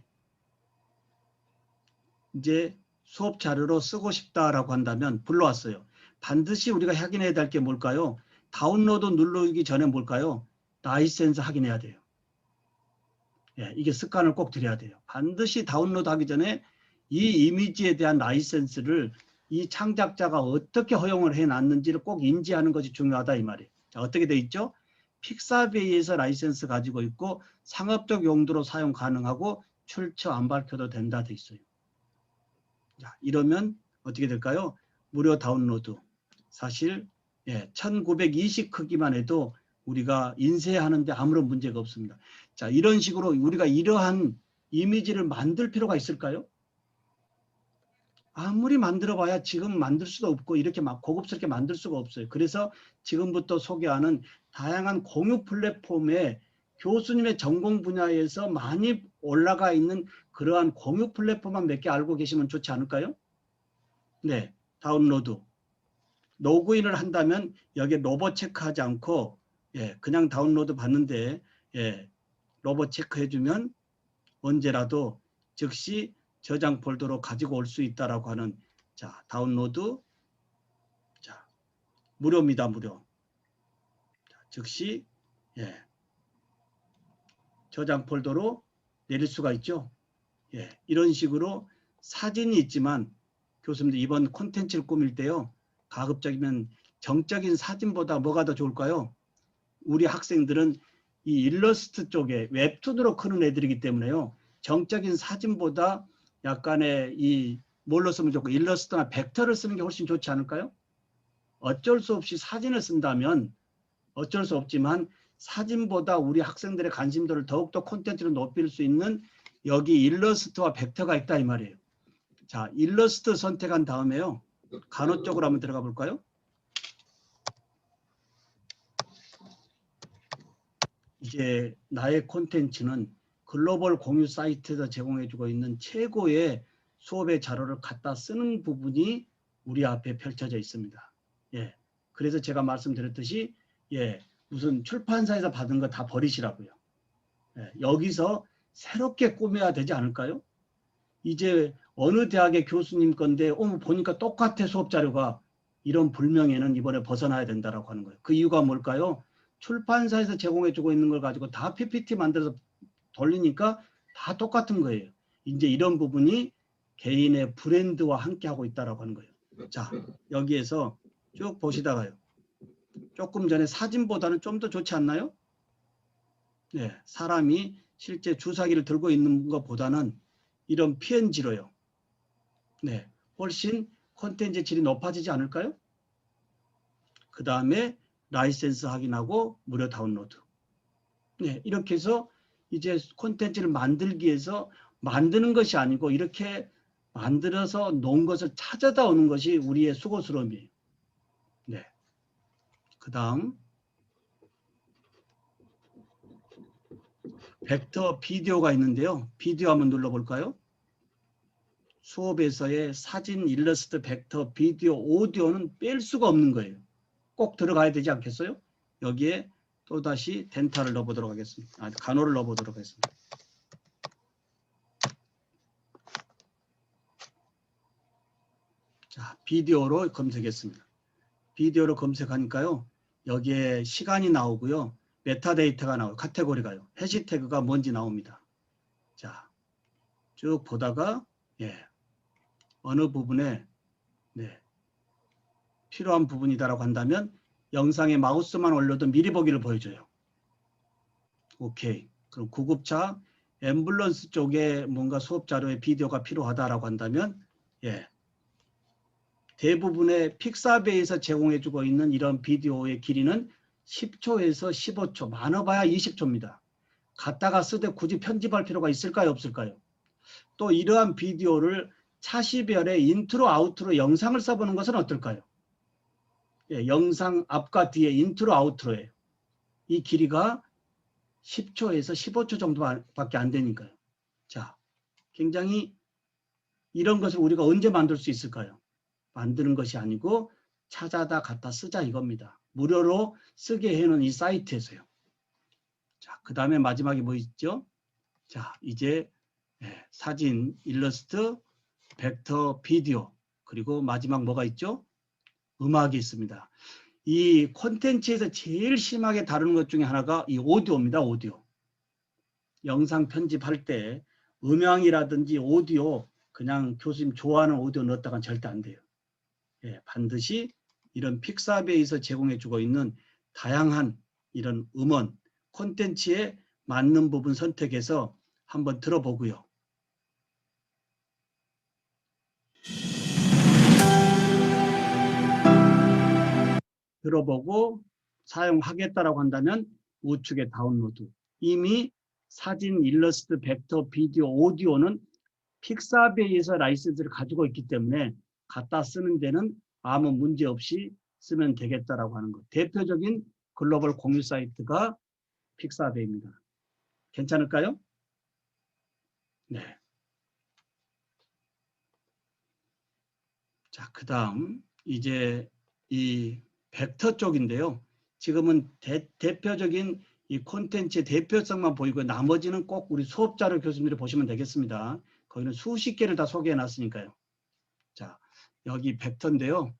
이제 수업 자료로 쓰고 싶다라고 한다면 불러왔어요. 반드시 우리가 확인해야 될 게 뭘까요? 다운로드 누르기 전에 뭘까요? 라이센스 확인해야 돼요. 이게 습관을 꼭 들여야 돼요. 반드시 다운로드 하기 전에 이 이미지에 대한 라이센스를 이 창작자가 어떻게 허용을 해놨는지를 꼭 인지하는 것이 중요하다 이 말이에요. 자, 어떻게 돼 있죠? 픽사베이에서 라이센스 가지고 있고 상업적 용도로 사용 가능하고 출처 안 밝혀도 된다 돼 있어요. 자, 이러면 어떻게 될까요? 무료 다운로드. 사실 1920 크기만 해도 우리가 인쇄하는데 아무런 문제가 없습니다. 자, 이런 식으로 우리가 이러한 이미지를 만들 필요가 있을까요? 아무리 만들어봐야 지금 만들 수도 없고 이렇게 막 고급스럽게 만들 수가 없어요. 그래서 지금부터 소개하는 다양한 공유 플랫폼에 교수님의 전공 분야에서 많이 올라가 있는 그러한 공유 플랫폼만 몇 개 알고 계시면 좋지 않을까요? 네, 다운로드. 로그인을 한다면 여기에 로봇 체크하지 않고 그냥 다운로드 받는데 로봇 체크해주면 언제라도 즉시 저장 폴더로 가지고 올 수 있다라고 하는 자 다운로드 자 무료입니다. 무료. 자, 즉시 저장 폴더로 내릴 수가 있죠. 이런 식으로 사진이 있지만 교수님들 이번 콘텐츠를 꾸밀 때요. 가급적이면 정적인 사진보다 뭐가 더 좋을까요? 우리 학생들은 이 일러스트 쪽에 웹툰으로 크는 애들이기 때문에요. 정적인 사진보다 약간의 이 뭘로 쓰면 좋고 일러스트나 벡터를 쓰는 게 훨씬 좋지 않을까요? 어쩔 수 없이 사진을 쓴다면 어쩔 수 없지만 사진보다 우리 학생들의 관심도를 더욱더 콘텐츠로 높일 수 있는 여기 일러스트와 벡터가 있다 이 말이에요. 자, 일러스트 선택한 다음에요. 간호 쪽으로 한번 들어가 볼까요? 이제 나의 콘텐츠는 글로벌 공유 사이트에서 제공해주고 있는 최고의 수업의 자료를 갖다 쓰는 부분이 우리 앞에 펼쳐져 있습니다. 그래서 제가 말씀드렸듯이 무슨 출판사에서 받은 거 다 버리시라고요. 여기서 새롭게 꾸며야 되지 않을까요? 이제 어느 대학의 교수님 건데 보니까 똑같아 수업 자료가 이런 불명예는 이번에 벗어나야 된다라고 하는 거예요. 그 이유가 뭘까요? 출판사에서 제공해주고 있는 걸 가지고 다 PPT 만들어서 돌리니까 다 똑같은 거예요. 이제 이런 부분이 개인의 브랜드와 함께 하고 있다라고 하는 거예요. 자, 여기에서 쭉 보시다가요. 조금 전에 사진보다는 좀 더 좋지 않나요? 네, 사람이 실제 주사기를 들고 있는 것보다는 이런 PNG로요. 네, 훨씬 콘텐츠 질이 높아지지 않을까요? 그 다음에 라이센스 확인하고 무료 다운로드. 네, 이렇게 해서 이제 콘텐츠를 만들기 위해서 만드는 것이 아니고 이렇게 만들어서 놓은 것을 찾아다 오는 것이 우리의 수고스러움이에요. 네. 그 다음 벡터 비디오가 있는데요. 비디오 한번 눌러볼까요? 수업에서의 사진, 일러스트, 벡터, 비디오, 오디오는 뺄 수가 없는 거예요. 꼭 들어가야 되지 않겠어요? 여기에 또다시 덴타를 넣어보도록 하겠습니다. 간호를 넣어보도록 하겠습니다. 자, 비디오로 검색했습니다. 비디오로 검색하니까요. 여기에 시간이 나오고요. 메타데이터가 나오고 카테고리가요. 해시태그가 뭔지 나옵니다. 자, 쭉 보다가 어느 부분에 필요한 부분이다라고 한다면 영상에 마우스만 올려도 미리 보기를 보여줘요. 오케이. 그럼 구급차 앰뷸런스 쪽에 뭔가 수업 자료에 비디오가 필요하다라고 한다면 대부분의 픽사베이에서 제공해주고 있는 이런 비디오의 길이는 10초에서 15초, 많아봐야 20초입니다. 갖다가 쓰되 굳이 편집할 필요가 있을까요? 없을까요? 또 이러한 비디오를 차시별의 인트로, 아우트로 영상을 써보는 것은 어떨까요? 영상 앞과 뒤에 인트로, 아우트로예요. 이 길이가 10초에서 15초 정도밖에 안 되니까요. 자, 굉장히 이런 것을 우리가 언제 만들 수 있을까요? 만드는 것이 아니고 찾아다 갖다 쓰자 이겁니다. 무료로 쓰게 해놓은 이 사이트에서요. 자, 그 다음에 마지막에 뭐 있죠? 자, 이제 사진, 일러스트, 벡터, 비디오, 그리고 마지막 뭐가 있죠? 음악이 있습니다. 이 콘텐츠에서 제일 심하게 다루는 것 중에 하나가 이 오디오입니다. 오디오. 영상 편집할 때 음향이라든지 오디오 그냥 교수님 좋아하는 오디오 넣었다간 절대 안 돼요. 반드시 이런 픽사베이에서 제공해주고 있는 다양한 이런 음원 콘텐츠에 맞는 부분 선택해서 한번 들어보고요. 들어보고 사용하겠다라고 한다면 우측에 다운로드. 이미 사진, 일러스트, 벡터, 비디오, 오디오는 픽사베이에서 라이센스를 가지고 있기 때문에 갖다 쓰는 데는 아무 문제 없이 쓰면 되겠다라고 하는 것. 대표적인 글로벌 공유 사이트가 픽사베이입니다. 괜찮을까요? 네. 자, 그 다음 이제 이 벡터 쪽인데요. 지금은 대표적인 이 콘텐츠의 대표성만 보이고 나머지는 꼭 우리 수업자료 교수님들이 보시면 되겠습니다. 거기는 수십 개를 다 소개해 놨으니까요. 자, 여기 벡터인데요.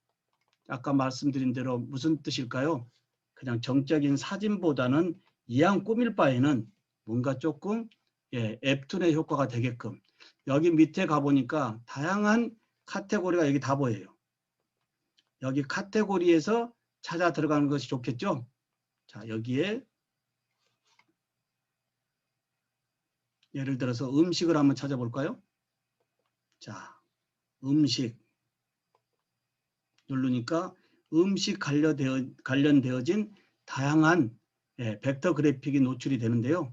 아까 말씀드린 대로 무슨 뜻일까요? 그냥 정적인 사진보다는 이왕 꾸밀 바에는 뭔가 조금 앱툰의 효과가 되게끔 여기 밑에 가보니까 다양한 카테고리가 여기 다 보여요. 여기 카테고리에서 찾아 들어가는 것이 좋겠죠? 자, 여기에 예를 들어서 음식을 한번 찾아볼까요? 자, 음식 누르니까 음식 관련되어진 다양한 벡터 그래픽이 노출이 되는데요.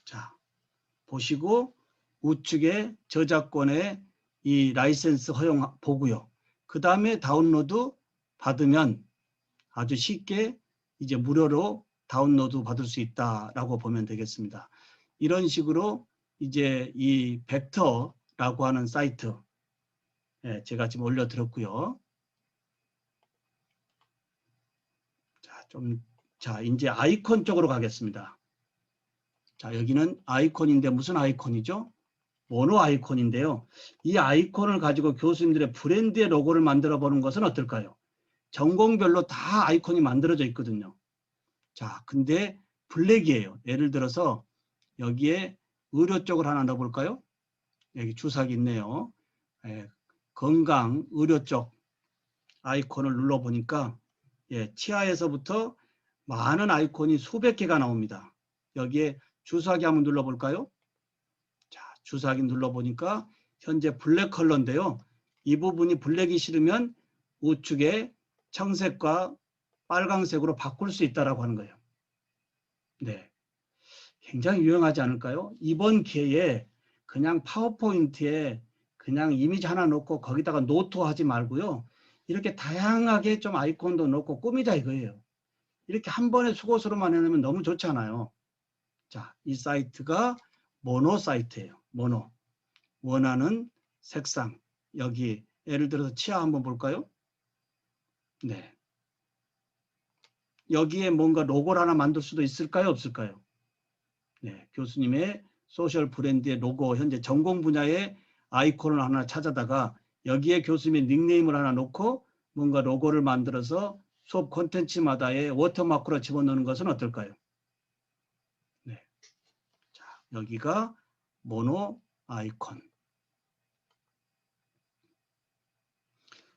자, 보시고 우측에 저작권의 이 라이센스 허용 보고요. 그 다음에 다운로드 받으면 아주 쉽게 이제 무료로 다운로드 받을 수 있다라고 보면 되겠습니다. 이런 식으로 이제 이 벡터라고 하는 사이트 제가 지금 올려드렸고요. 자, 이제 아이콘 쪽으로 가겠습니다. 자, 여기는 아이콘인데 무슨 아이콘이죠? 모노 아이콘인데요. 이 아이콘을 가지고 교수님들의 브랜드의 로고를 만들어 보는 것은 어떨까요? 전공별로 다 아이콘이 만들어져 있거든요. 자, 근데 블랙이에요. 예를 들어서 여기에 의료 쪽을 하나 넣어볼까요? 여기 주사기 있네요. 건강, 의료 쪽. 아이콘을 눌러보니까 예, 치아에서부터 많은 아이콘이 수백 개가 나옵니다. 여기에 주사기 한번 눌러볼까요? 자, 주사기 눌러보니까 현재 블랙 컬러인데요. 이 부분이 블랙이 싫으면 우측에 청색과 빨강색으로 바꿀 수 있다라고 하는 거예요. 네, 굉장히 유용하지 않을까요? 이번 기회에 그냥 파워포인트에 그냥 이미지 하나 놓고 거기다가 노트 하지 말고요. 이렇게 다양하게 좀 아이콘도 넣고 꾸미자 이거예요. 이렇게 한 번에 수고스로만 해놓으면 너무 좋잖아요. 자, 이 사이트가 모노 사이트예요. 모노. 원하는 색상. 여기 예를 들어서 치아 한번 볼까요? 네. 여기에 뭔가 로고를 하나 만들 수도 있을까요? 없을까요? 네. 교수님의 소셜 브랜드의 로고, 현재 전공 분야의 아이콘을 하나 찾아다가 여기에 교수님의 닉네임을 하나 놓고 뭔가 로고를 만들어서 수업 콘텐츠마다의 워터마크로 집어넣는 것은 어떨까요? 네. 자, 여기가 모노 아이콘.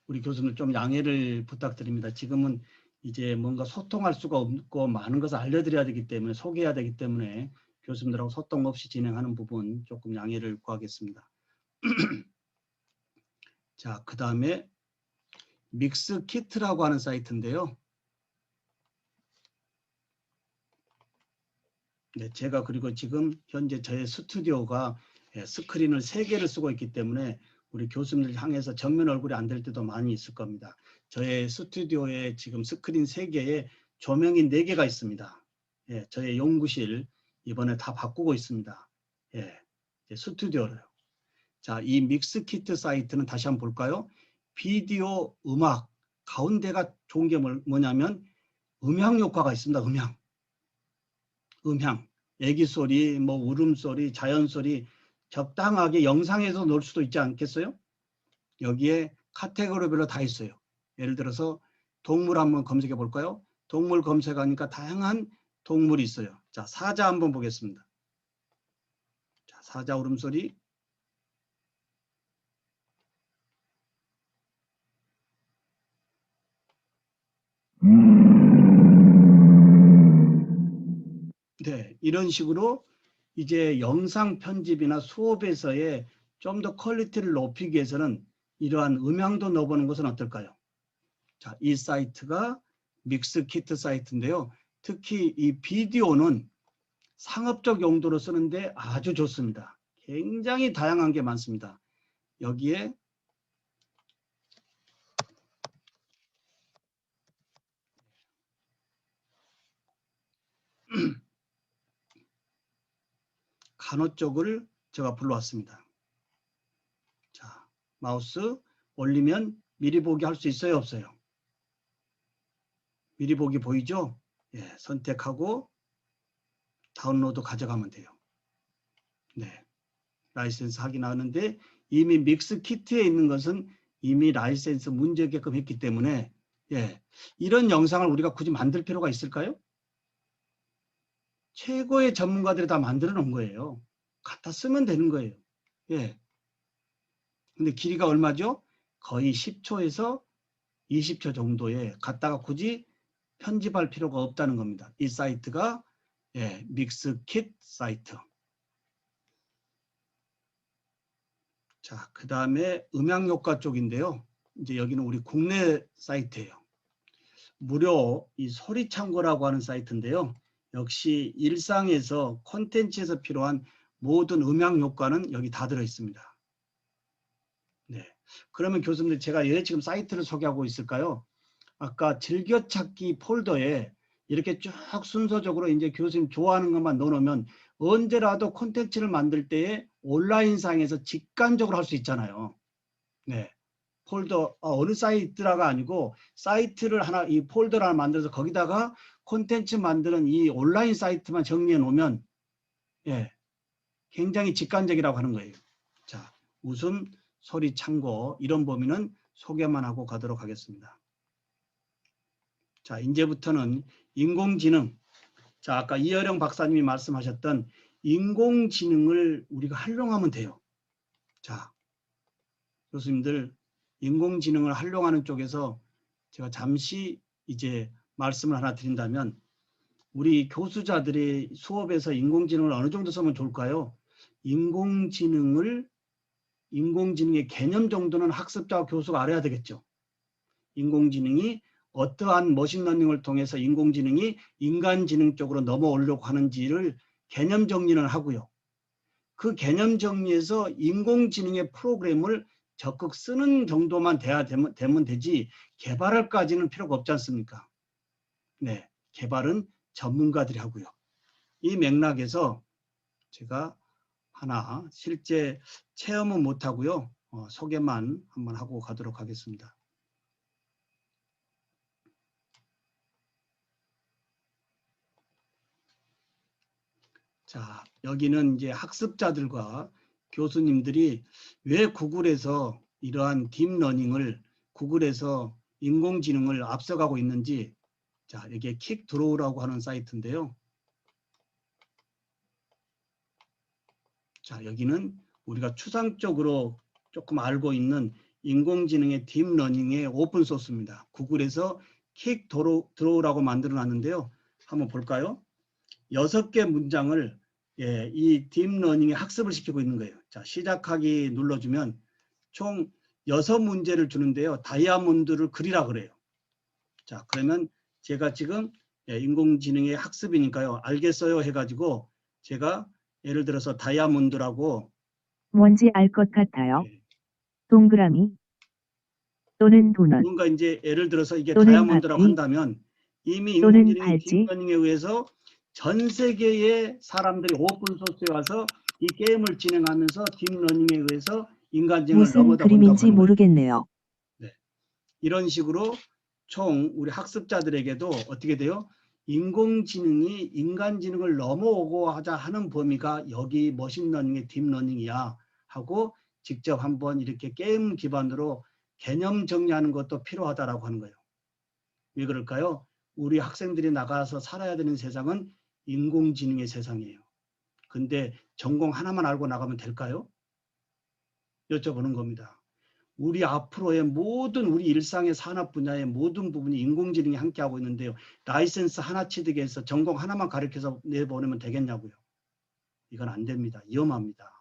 우리 교수님 좀 양해를 부탁드립니다. 지금은 이제 뭔가 소통할 수가 없고 많은 것을 알려드려야 되기 때문에 소개해야 되기 때문에 교수님들하고 소통 없이 진행하는 부분 조금 양해를 구하겠습니다. 자, 그 다음에 믹스키트라고 하는 사이트인데요. 네, 제가 그리고 지금 현재 저의 스튜디오가 스크린을 3개를 쓰고 있기 때문에 우리 교수님들 향해서 정면 얼굴이 안 될 때도 많이 있을 겁니다. 저의 스튜디오에 지금 스크린 3개에 조명이 4개가 있습니다. 예, 저의 연구실 이번에 다 바꾸고 있습니다. 예, 스튜디오로요. 자, 이 믹스키트 사이트는 다시 한번 볼까요? 비디오, 음악, 가운데가 좋은 게 뭐냐면 음향 효과가 있습니다. 음향, 애기 소리, 뭐 울음소리, 자연소리 적당하게 영상에서 넣을 수도 있지 않겠어요? 여기에 카테고리별로 다 있어요. 예를 들어서 동물 한번 검색해 볼까요? 동물 검색하니까 다양한 동물이 있어요. 자, 사자 한번 보겠습니다. 자, 사자 울음소리. 네, 이런 식으로 이제 영상 편집이나 수업에서의 좀 더 퀄리티를 높이기 위해서는 이러한 음향도 넣어보는 것은 어떨까요? 자, 이 사이트가 믹스키트 사이트인데요. 특히 이 비디오는 상업적 용도로 쓰는데 아주 좋습니다. 굉장히 다양한 게 많습니다. 여기에 간호 쪽을 제가 불러왔습니다. 자, 마우스 올리면 미리 보기 할 수 있어요, 없어요? 미리 보기 보이죠? 예, 선택하고 다운로드 가져가면 돼요. 네, 라이센스 확인하는데 이미 믹스키트에 있는 것은 이미 라이센스 문제게끔 했기 때문에 예, 이런 영상을 우리가 굳이 만들 필요가 있을까요? 최고의 전문가들이 다 만들어 놓은 거예요. 갖다 쓰면 되는 거예요. 예. 근데 길이가 얼마죠? 거의 10초에서 20초 정도에 갖다가 굳이 편집할 필요가 없다는 겁니다. 이 사이트가 예, 믹스킷 사이트. 자, 그 다음에 음향효과 쪽인데요. 이제 여기는 우리 국내 사이트예요. 무료 이 소리창고라고 하는 사이트인데요. 역시 일상에서 콘텐츠에서 필요한 모든 음향 효과는 여기 다 들어 있습니다. 네. 그러면 교수님들 제가 왜 지금 사이트를 소개하고 있을까요? 아까 즐겨찾기 폴더에 이렇게 쭉 순서적으로 이제 교수님 좋아하는 것만 넣어놓으면 언제라도 콘텐츠를 만들 때에 온라인상에서 직관적으로 할 수 있잖아요. 네. 폴더 어느 사이트라가 아니고 사이트를 하나 이 폴더를 하나 만들어서 거기다가 콘텐츠 만드는 이 온라인 사이트만 정리해 놓으면 예, 굉장히 직관적이라고 하는 거예요. 자, 웃음, 소리, 창고 이런 범위는 소개만 하고 가도록 하겠습니다. 자, 이제부터는 인공지능. 자, 아까 이어령 박사님이 말씀하셨던 인공지능을 우리가 활용하면 돼요. 자, 교수님들 인공지능을 활용하는 쪽에서 제가 잠시 이제 말씀을 하나 드린다면 우리 교수자들이 수업에서 인공지능을 어느 정도 쓰면 좋을까요? 인공지능의 개념 정도는 학습자와 교수가 알아야 되겠죠. 인공지능이 어떠한 머신러닝을 통해서 인공지능이 인간지능 쪽으로 넘어오려고 하는지를 개념 정리는 하고요. 그 개념 정리에서 인공지능의 프로그램을 적극 쓰는 정도만 되면 되지 개발할까지는 필요가 없지 않습니까? 네, 개발은 전문가들이 하고요. 이 맥락에서 제가 하나 실제 체험은 못하고요. 소개만 한번 하고 가도록 하겠습니다. 자, 여기는 이제 학습자들과 교수님들이 왜 구글에서 이러한 딥러닝을 구글에서 인공지능을 앞서가고 있는지, 자, 이게 킥드로우라고 하는 사이트인데요. 자, 여기는 우리가 추상적으로 조금 알고 있는 인공지능의 딥러닝의 오픈소스입니다. 구글에서 킥드로우라고 만들어 놨는데요. 한번 볼까요? 6개 문장을 이 딥러닝에 학습을 시키고 있는 거예요. 자, 시작하기 눌러주면 총 6문제를 주는데요. 다이아몬드를 그리라 그래요. 자, 그러면 제가 지금 인공지능의 학습이니까요. 알겠어요 해가지고 제가 예를 들어서 다이아몬드라고 뭔지 알 것 같아요. 동그라미 또는 도넛 뭔가 이제 예를 들어서 이게 또는 다이아몬드라고 바퀴 한다면 이미 또는 인공지능이 팔찌 딥러닝에 의해서 전 세계의 사람들이 오픈소스에 와서 이 게임을 진행하면서 딥러닝에 의해서 인간지능을 무슨 넘어다 본다고 그림인지 하는 거예요. 모르겠네요. 네. 이런 식으로 총 우리 학습자들에게도 어떻게 돼요? 인공지능이 인간지능을 넘어오고 하자 하는 범위가 여기 머신러닝의 딥러닝이야 하고 직접 한번 이렇게 게임 기반으로 개념 정리하는 것도 필요하다라고 하는 거예요. 왜 그럴까요? 우리 학생들이 나가서 살아야 되는 세상은 인공지능의 세상이에요. 근데 전공 하나만 알고 나가면 될까요? 여쭤보는 겁니다. 우리 앞으로의 모든 우리 일상의 산업 분야의 모든 부분이 인공지능이 함께하고 있는데요. 라이센스 하나 취득해서 전공 하나만 가르쳐서 내보내면 되겠냐고요. 이건 안 됩니다. 위험합니다.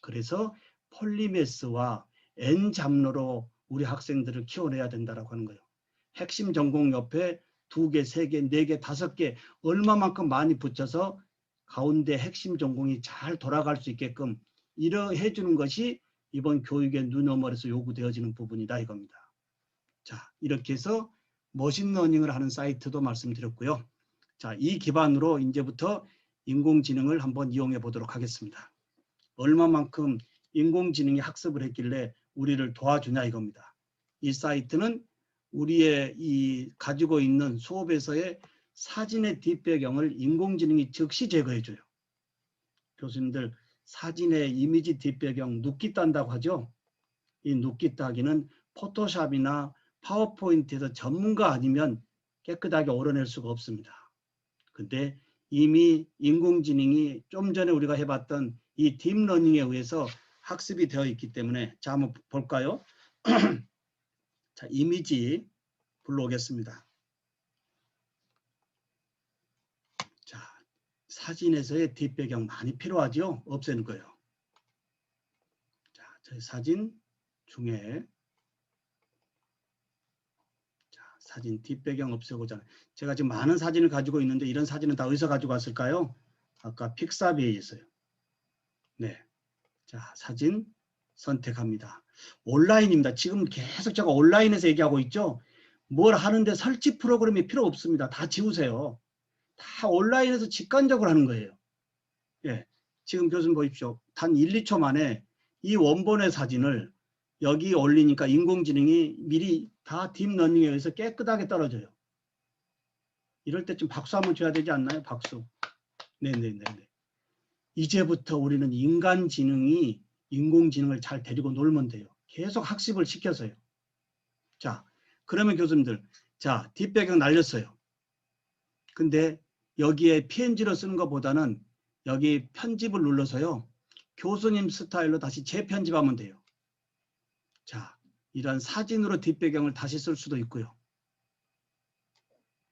그래서 폴리메스와 N잡로로 우리 학생들을 키워내야 된다고 하는 거예요. 핵심 전공 옆에 2개, 3개, 4개, 5개 얼마만큼 많이 붙여서 가운데 핵심 전공이 잘 돌아갈 수 있게끔 이러해 주는 것이 이번 교육의 눈너머에서 요구되어지는 부분이다 이겁니다. 자, 이렇게 해서 머신러닝을 하는 사이트도 말씀드렸고요. 자, 이 기반으로 이제부터 인공지능을 한번 이용해 보도록 하겠습니다. 얼마만큼 인공지능이 학습을 했길래 우리를 도와주냐 이겁니다. 이 사이트는 우리의 이 가지고 있는 수업에서의 사진의 뒷배경을 인공지능이 즉시 제거해줘요. 교수님들 사진의 이미지 뒷배경 눕기 딴다고 하죠. 이 눕기 따기는 포토샵이나 파워포인트에서 전문가 아니면 깨끗하게 오려낼 수가 없습니다. 근데 이미 인공지능이 좀 전에 우리가 해봤던 이 딥러닝에 의해서 학습이 되어 있기 때문에 자 한번 볼까요? 자, 이미지 불러오겠습니다. 자, 사진에서의 뒷배경 많이 필요하죠? 없애는 거예요. 자, 저희 사진 중에 자, 사진 뒷배경 없애고자 제가 지금 많은 사진을 가지고 있는데 이런 사진은 다 어디서 가지고 왔을까요? 아까 픽사비에서요. 네. 자, 사진 선택합니다. 온라인입니다. 지금 계속 제가 온라인에서 얘기하고 있죠. 뭘 하는데 설치 프로그램이 필요 없습니다. 다 지우세요. 다 온라인에서 직관적으로 하는 거예요. 예, 지금 교수님 보십시오. 단 1, 2초 만에 이 원본의 사진을 여기 올리니까 인공지능이 미리 다 딥러닝에 의해서 깨끗하게 떨어져요. 이럴 때쯤 박수 한번 줘야 되지 않나요? 박수. 네네네. 이제부터 우리는 인간지능이 인공지능을 잘 데리고 놀면 돼요. 계속 학습을 시켜서요. 자, 그러면 교수님들, 자, 뒷배경 날렸어요. 근데 여기에 PNG로 쓰는 것보다는 여기 편집을 눌러서요. 교수님 스타일로 다시 재편집하면 돼요. 자, 이런 사진으로 뒷배경을 다시 쓸 수도 있고요.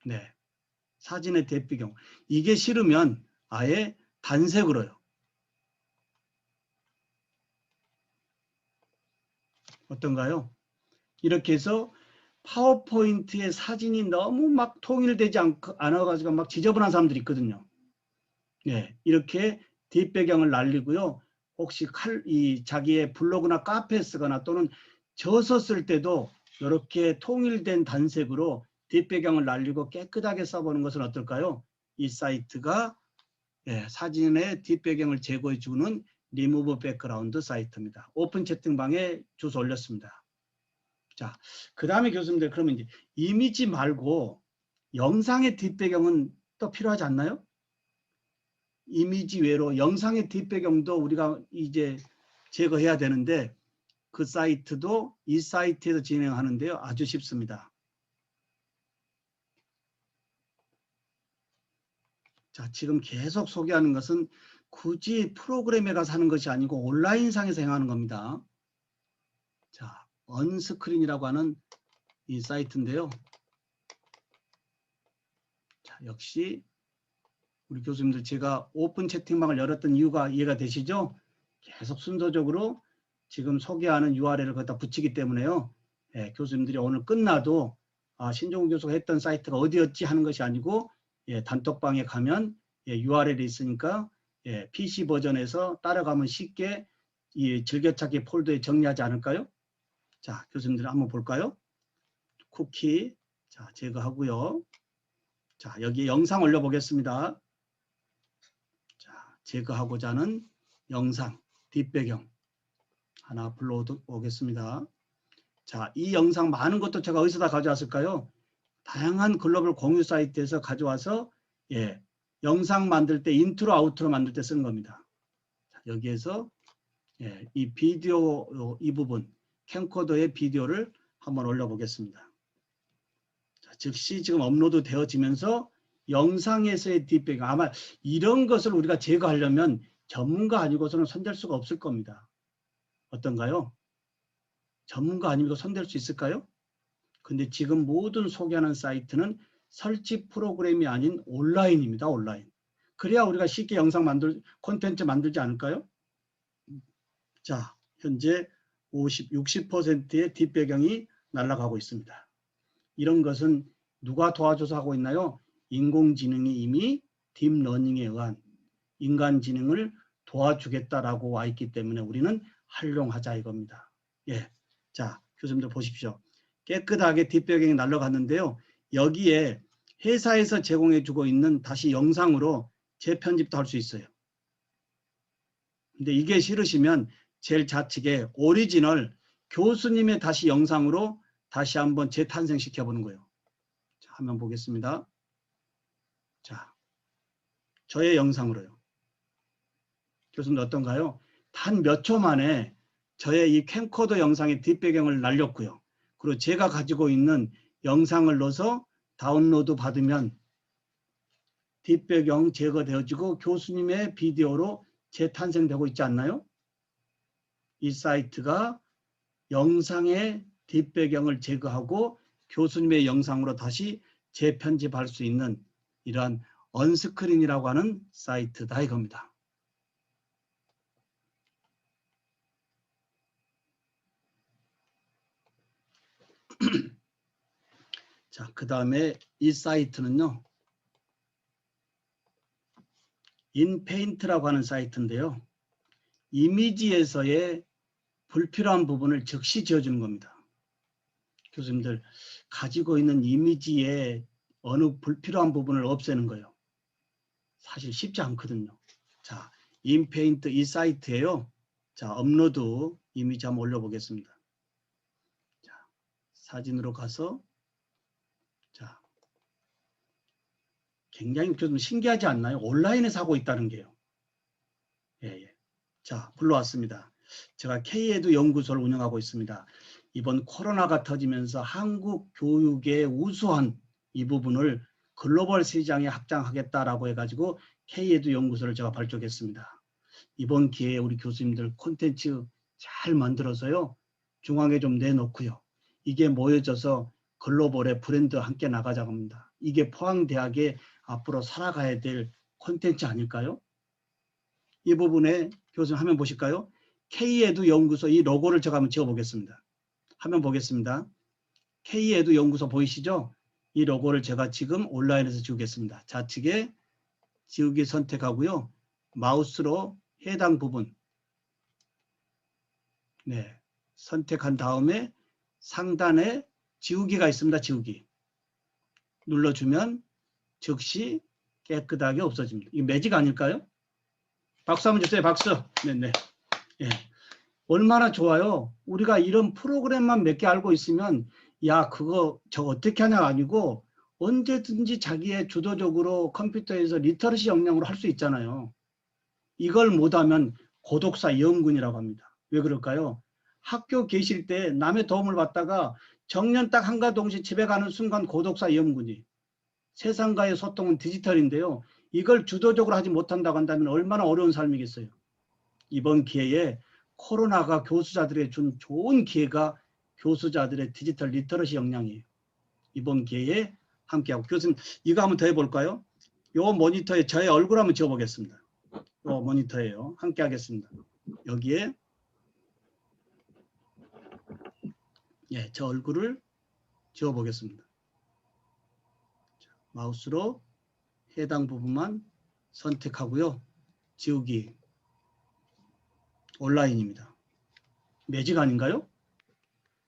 네. 사진의 대비경. 이게 싫으면 아예 단색으로요. 어떤가요? 이렇게 해서 파워포인트에 사진이 너무 막 통일되지 않아가지고 막 지저분한 사람들이 있거든요. 네, 이렇게 뒷배경을 날리고요. 혹시 자기의 블로그나 카페에 쓰거나 또는 저서 쓸 때도 이렇게 통일된 단색으로 뒷배경을 날리고 깨끗하게 써보는 것은 어떨까요? 이 사이트가 사진의 뒷배경을 제거해주는 리무브 백그라운드 사이트입니다. 오픈 채팅방에 주소 올렸습니다. 자, 그 다음에 교수님들, 그러면 이제 이미지 말고 영상의 뒷배경은 또 필요하지 않나요? 이미지 외로 영상의 뒷배경도 우리가 이제 제거해야 되는데 그 사이트도 이 사이트에서 진행하는데요. 아주 쉽습니다. 자, 지금 계속 소개하는 것은 굳이 프로그램에 가서 하는 것이 아니고 온라인상에서 행하는 겁니다. 자, 언스크린이라고 하는 이 사이트인데요. 자, 역시 우리 교수님들 제가 오픈 채팅방을 열었던 이유가 이해가 되시죠? 계속 순서적으로 지금 소개하는 URL을 거기다 붙이기 때문에요. 교수님들이 오늘 끝나도 신종훈 교수가 했던 사이트가 어디였지 하는 것이 아니고 단톡방에 가면 URL이 있으니까 PC 버전에서 따라가면 쉽게 이 즐겨찾기 폴더에 정리하지 않을까요? 자, 교수님들 한번 볼까요? 쿠키 자 제거하고요. 자, 여기 영상 올려보겠습니다. 자, 제거하고자 하는 영상 뒷배경 하나 불러오겠습니다. 자, 이 영상 많은 것도 제가 어디서 다 가져왔을까요? 다양한 글로벌 공유 사이트에서 가져와서 영상 만들 때 인트로 아우트로 만들 때 쓰는 겁니다. 자, 여기에서 이 비디오 이 부분 캠코더의 비디오를 한번 올려보겠습니다. 자, 즉시 지금 업로드 되어지면서 영상에서의 뒷배경 아마 이런 것을 우리가 제거하려면 전문가 아니고서는 손댈 수가 없을 겁니다. 어떤가요? 전문가 아니고 손댈 수 있을까요? 근데 지금 모든 소개하는 사이트는 설치 프로그램이 아닌 온라인입니다. 온라인. 그래야 우리가 쉽게 영상 콘텐츠 만들지 않을까요? 자, 현재 60%의 뒷배경이 날아가고 있습니다. 이런 것은 누가 도와줘서 하고 있나요? 인공지능이 이미 딥러닝에 의한 인간지능을 도와주겠다라고 와 있기 때문에 우리는 활용하자 이겁니다. 자, 교수님들 보십시오. 깨끗하게 뒷배경이 날아갔는데요. 여기에 회사에서 제공해주고 있는 다시 영상으로 재편집도 할 수 있어요. 근데 이게 싫으시면 제일 좌측에 오리지널 교수님의 다시 영상으로 다시 한번 재탄생시켜 보는 거예요. 자, 한번 보겠습니다. 자, 저의 영상으로요. 교수님들 어떤가요? 단 몇 초 만에 저의 이 캠코더 영상의 뒷배경을 날렸고요. 그리고 제가 가지고 있는 영상을 넣어서 다운로드 받으면 뒷배경 제거되어지고 교수님의 비디오로 재탄생되고 있지 않나요? 이 사이트가 영상의 뒷배경을 제거하고 교수님의 영상으로 다시 재편집할 수 있는 이러한 언스크린이라고 하는 사이트다 이겁니다. 자, 그 다음에 이 사이트는요. 인페인트라고 하는 사이트인데요. 이미지에서의 불필요한 부분을 즉시 지워주는 겁니다. 교수님들 가지고 있는 이미지에 어느 불필요한 부분을 없애는 거예요. 사실 쉽지 않거든요. 자, 인페인트 이 사이트에요. 자, 업로드 이미지 한번 올려보겠습니다. 자, 사진으로 가서 자, 굉장히 좀 신기하지 않나요? 온라인에서 하고 있다는 게요. 자, 불러왔습니다. 제가 K-에듀 연구소를 운영하고 있습니다. 이번 코로나가 터지면서 한국 교육의 우수한 이 부분을 글로벌 시장에 확장하겠다라고 해가지고 K-에듀 연구소를 제가 발족했습니다. 이번 기회에 우리 교수님들 콘텐츠 잘 만들어서요. 중앙에 좀 내놓고요. 이게 모여져서 글로벌의 브랜드와 함께 나가자고 합니다. 이게 포항대학의 앞으로 살아가야 될 콘텐츠 아닐까요? 이 부분에 교수님 화면 보실까요? K에두 연구소 이 로고를 제가 한번 지어보겠습니다. 화면 보겠습니다. K에두 연구소 보이시죠? 이 로고를 제가 지금 온라인에서 지우겠습니다. 좌측에 지우기 선택하고요. 마우스로 해당 부분 선택한 다음에 상단에 지우기가 있습니다. 지우기. 눌러주면 즉시 깨끗하게 없어집니다. 이게 매직 아닐까요? 박수 한번 주세요. 박수. 네네. 예. 얼마나 좋아요. 우리가 이런 프로그램만 몇 개 알고 있으면 야 그거 저 어떻게 하냐 아니고 언제든지 자기의 주도적으로 컴퓨터에서 리터러시 역량으로 할 수 있잖아요. 이걸 못하면 고독사 이연군이라고 합니다. 왜 그럴까요? 학교 계실 때 남의 도움을 받다가 정년 딱 한가 동시에 집에 가는 순간 고독사 이연군이 세상과의 소통은 디지털인데요. 이걸 주도적으로 하지 못한다고 한다면 얼마나 어려운 삶이겠어요. 이번 기회에 코로나가 교수자들에게 준 좋은 기회가 교수자들의 디지털 리터러시 역량이에요. 이번 기회에 함께하고 교수님 이거 한번 더 해볼까요? 요 모니터에 저의 얼굴 한번 지어보겠습니다. 요 모니터에요. 함께 하겠습니다. 여기에 저 얼굴을 지워보겠습니다. 마우스로 해당 부분만 선택하고요. 지우기. 온라인입니다. 매직 아닌가요?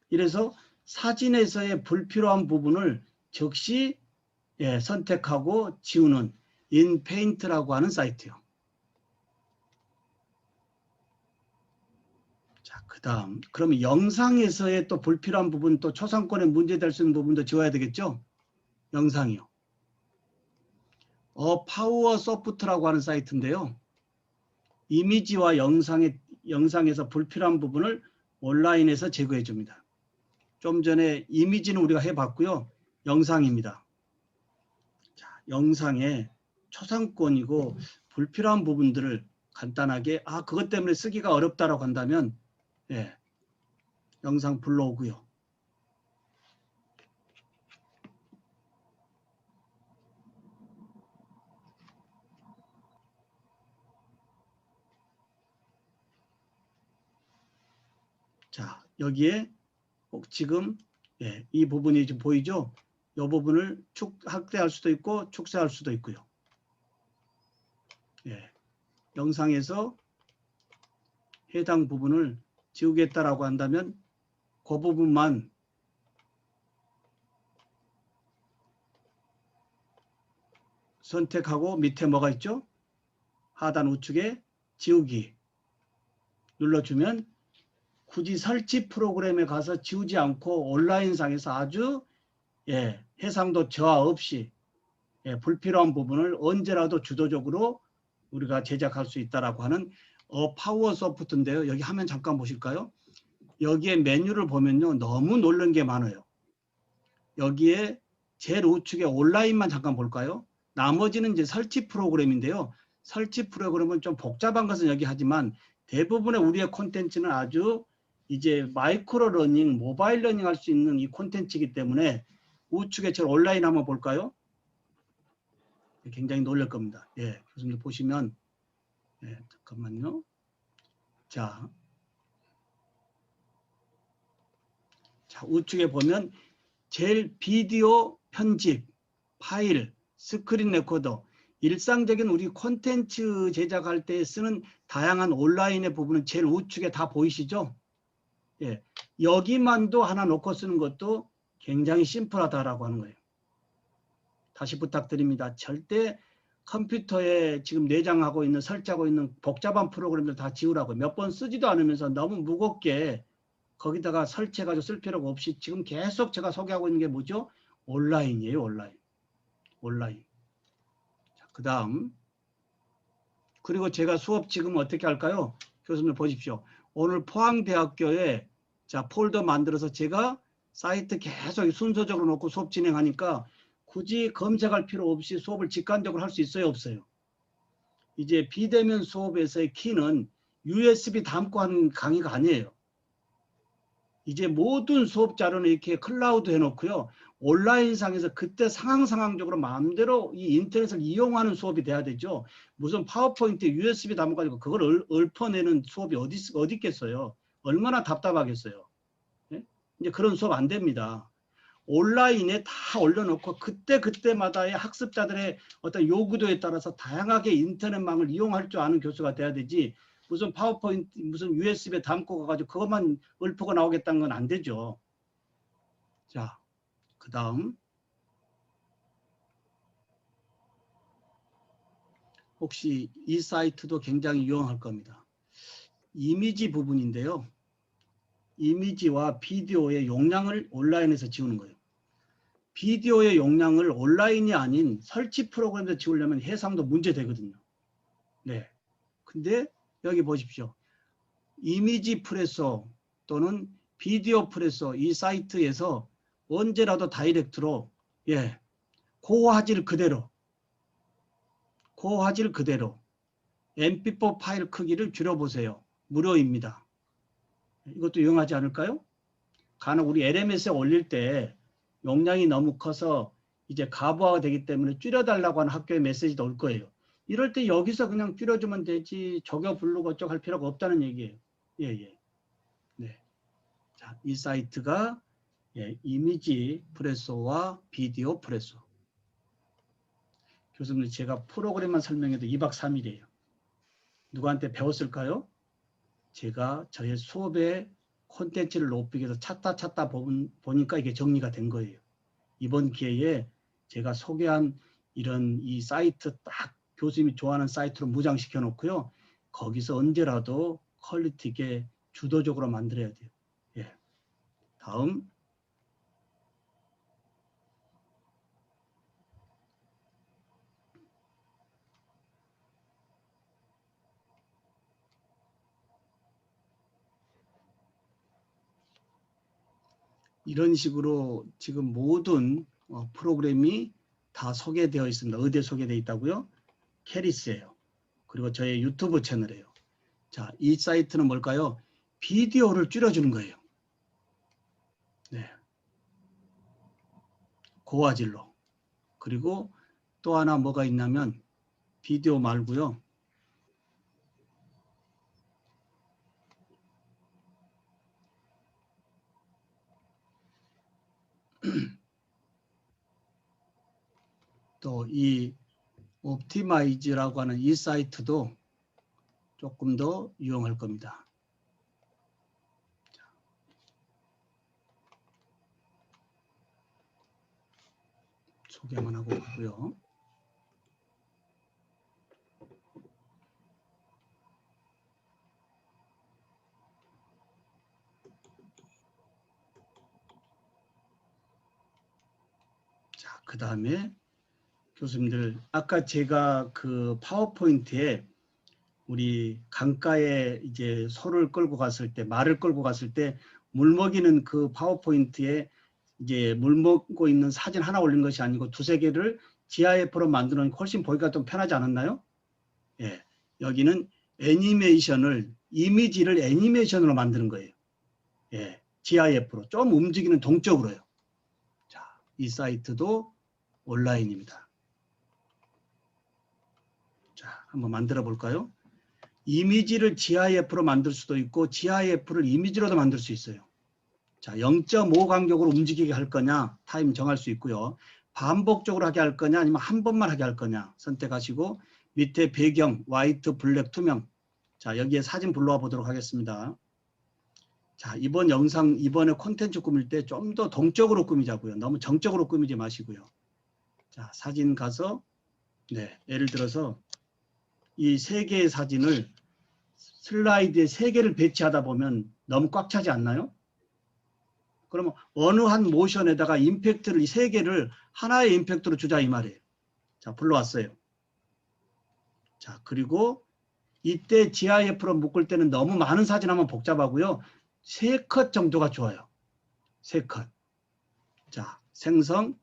이래서 사진에서의 불필요한 부분을 즉시 선택하고 지우는 인페인트라고 하는 사이트요. 자, 그 다음 그러면 영상에서의 또 불필요한 부분 또 초상권에 문제될 수 있는 부분도 지워야 되겠죠? 영상이요. 파워 소프트라고 하는 사이트인데요. 이미지와 영상에서 불필요한 부분을 온라인에서 제거해 줍니다. 좀 전에 이미지는 우리가 해봤고요. 영상입니다. 자, 영상에 초상권이고 불필요한 부분들을 간단하게 그것 때문에 쓰기가 어렵다라고 한다면 영상 불러오고요. 자, 여기에 지금 이 부분이 지금 보이죠? 이 부분을 확대할 수도 있고 축소할 수도 있고요. 영상에서 해당 부분을 지우겠다라고 한다면 그 부분만 선택하고 밑에 뭐가 있죠? 하단 우측에 지우기 눌러주면 굳이 설치 프로그램에 가서 지우지 않고 온라인상에서 아주 해상도 저하 없이 불필요한 부분을 언제라도 주도적으로 우리가 제작할 수 있다라고 하는 파워 소프트인데요. 여기 화면 잠깐 보실까요? 여기에 메뉴를 보면요. 너무 놀란 게 많아요. 여기에 제일 우측에 온라인만 잠깐 볼까요? 나머지는 이제 설치 프로그램인데요. 설치 프로그램은 좀 복잡한 것은 여기 하지만 대부분의 우리의 콘텐츠는 아주 이제 마이크로 러닝, 모바일 러닝 할 수 있는 이 콘텐츠이기 때문에 우측에 저 온라인 한번 볼까요? 굉장히 놀랄 겁니다. 교수님 보시면 잠깐만요. 자, 우측에 보면 제일 비디오 편집, 파일, 스크린 레코더, 일상적인 우리 콘텐츠 제작할 때 쓰는 다양한 온라인의 부분은 제일 우측에 다 보이시죠? 여기만도 하나 놓고 쓰는 것도 굉장히 심플하다라고 하는 거예요. 다시 부탁드립니다. 절대 컴퓨터에 지금 내장하고 있는 설치하고 있는 복잡한 프로그램들 다 지우라고 몇 번 쓰지도 않으면서 너무 무겁게 거기다가 설치해가지고 쓸 필요가 없이 지금 계속 제가 소개하고 있는 게 뭐죠? 온라인이에요. 온라인. 그 다음 그리고 제가 수업 지금 어떻게 할까요? 교수님 보십시오. 오늘 포항대학교에 폴더 만들어서 제가 사이트 계속 순서적으로 놓고 수업 진행하니까 굳이 검색할 필요 없이 수업을 직관적으로 할 수 있어요? 없어요? 이제 비대면 수업에서의 키는 USB 담고 하는 강의가 아니에요. 이제 모든 수업 자료는 이렇게 클라우드 해놓고요. 온라인상에서 그때 상황적으로 마음대로 이 인터넷을 이용하는 수업이 돼야 되죠. 무슨 파워포인트에 USB 담아가지고 그걸 읊어내는 수업이 어디 있겠어요. 얼마나 답답하겠어요. 예? 이제 그런 수업 안 됩니다. 온라인에 다 올려놓고 그때마다의 학습자들의 어떤 요구도에 따라서 다양하게 인터넷망을 이용할 줄 아는 교수가 돼야 되지, 무슨 파워포인트 무슨 USB에 담고 가가지고 그것만 읊고 나오겠다는 건 안 되죠. 자, 그 다음 혹시 이 사이트도 굉장히 유용할 겁니다. 이미지 부분인데요. 이미지와 비디오의 용량을 온라인에서 지우는 거예요. 비디오의 용량을 온라인이 아닌 설치 프로그램에서 지우려면 해상도 문제되거든요. 네. 근데 여기 보십시오. 이미지 프레소 또는 비디오 프레소 이 사이트에서 언제라도 다이렉트로 고화질 그대로 MP4 파일 크기를 줄여보세요. 무료입니다. 이것도 유용하지 않을까요? 간혹 우리 LMS에 올릴 때 용량이 너무 커서 이제 가부화가 되기 때문에 줄여달라고 하는 학교의 메시지도 올 거예요. 이럴 때 여기서 그냥 줄여주면 되지 저거 부르고 어쩌고 할 필요가 없다는 얘기예요. 네. 자, 이 사이트가 이미지 프레소와 비디오 프레소. 교수님, 제가 프로그램만 설명해도 2박 3일이에요. 누구한테 배웠을까요? 제가 저의 수업의 콘텐츠를 높이기 위해서 찾다 보니까 이게 정리가 된 거예요. 이번 기회에 제가 소개한 이런 이 사이트 딱 교수님이 좋아하는 사이트로 무장시켜 놓고요. 거기서 언제라도 퀄리티 있게 주도적으로 만들어야 돼요. 다음. 이런 식으로 지금 모든 프로그램이 다 소개되어 있습니다. 어디에 소개되어 있다고요? 캐리스예요. 그리고 저의 유튜브 채널이에요. 자, 이 사이트는 뭘까요? 비디오를 줄여주는 거예요. 네. 고화질로. 그리고 또 하나 뭐가 있냐면 비디오 말고요. 또 이 옵티마이즈라고 하는 이 사이트도 조금 더 유용할 겁니다. 소개만 하고 있고요. 자, 그 다음에 교수님들, 아까 제가 그 파워포인트에 우리 강가에 이제 소를 끌고 갔을 때, 말을 끌고 갔을 때 물 먹이는 그 파워포인트에 이제 물 먹고 있는 사진 하나 올린 것이 아니고 두세 개를 GIF로 만들어 놓으니까 훨씬 보기가 좀 편하지 않았나요? 예. 여기는 이미지를 애니메이션으로 만드는 거예요. 예. GIF로 좀 움직이는 동적으로요. 자, 이 사이트도 온라인입니다. 자, 한번 만들어 볼까요? 이미지를 GIF로 만들 수도 있고 GIF를 이미지로도 만들 수 있어요. 자, 0.5 간격으로 움직이게 할 거냐 타임 정할 수 있고요. 반복적으로 하게 할 거냐 아니면 한 번만 하게 할 거냐 선택하시고 밑에 배경 화이트 블랙 투명. 자, 여기에 사진 불러와 보도록 하겠습니다. 자, 이번에 콘텐츠 꾸밀 때 좀 더 동적으로 꾸미자고요. 너무 정적으로 꾸미지 마시고요. 자, 사진 가서 예를 들어서 이 3개의 사진을 슬라이드에 3개를 배치하다 보면 너무 꽉 차지 않나요? 그러면 어느 한 모션에다가 임팩트를 이 3개를 하나의 임팩트로 주자 이 말이에요. 자, 불러왔어요. 자, 그리고 이때 GIF로 묶을 때는 너무 많은 사진 하면 복잡하고요. 3컷 정도가 좋아요. 3컷. 자, 생성.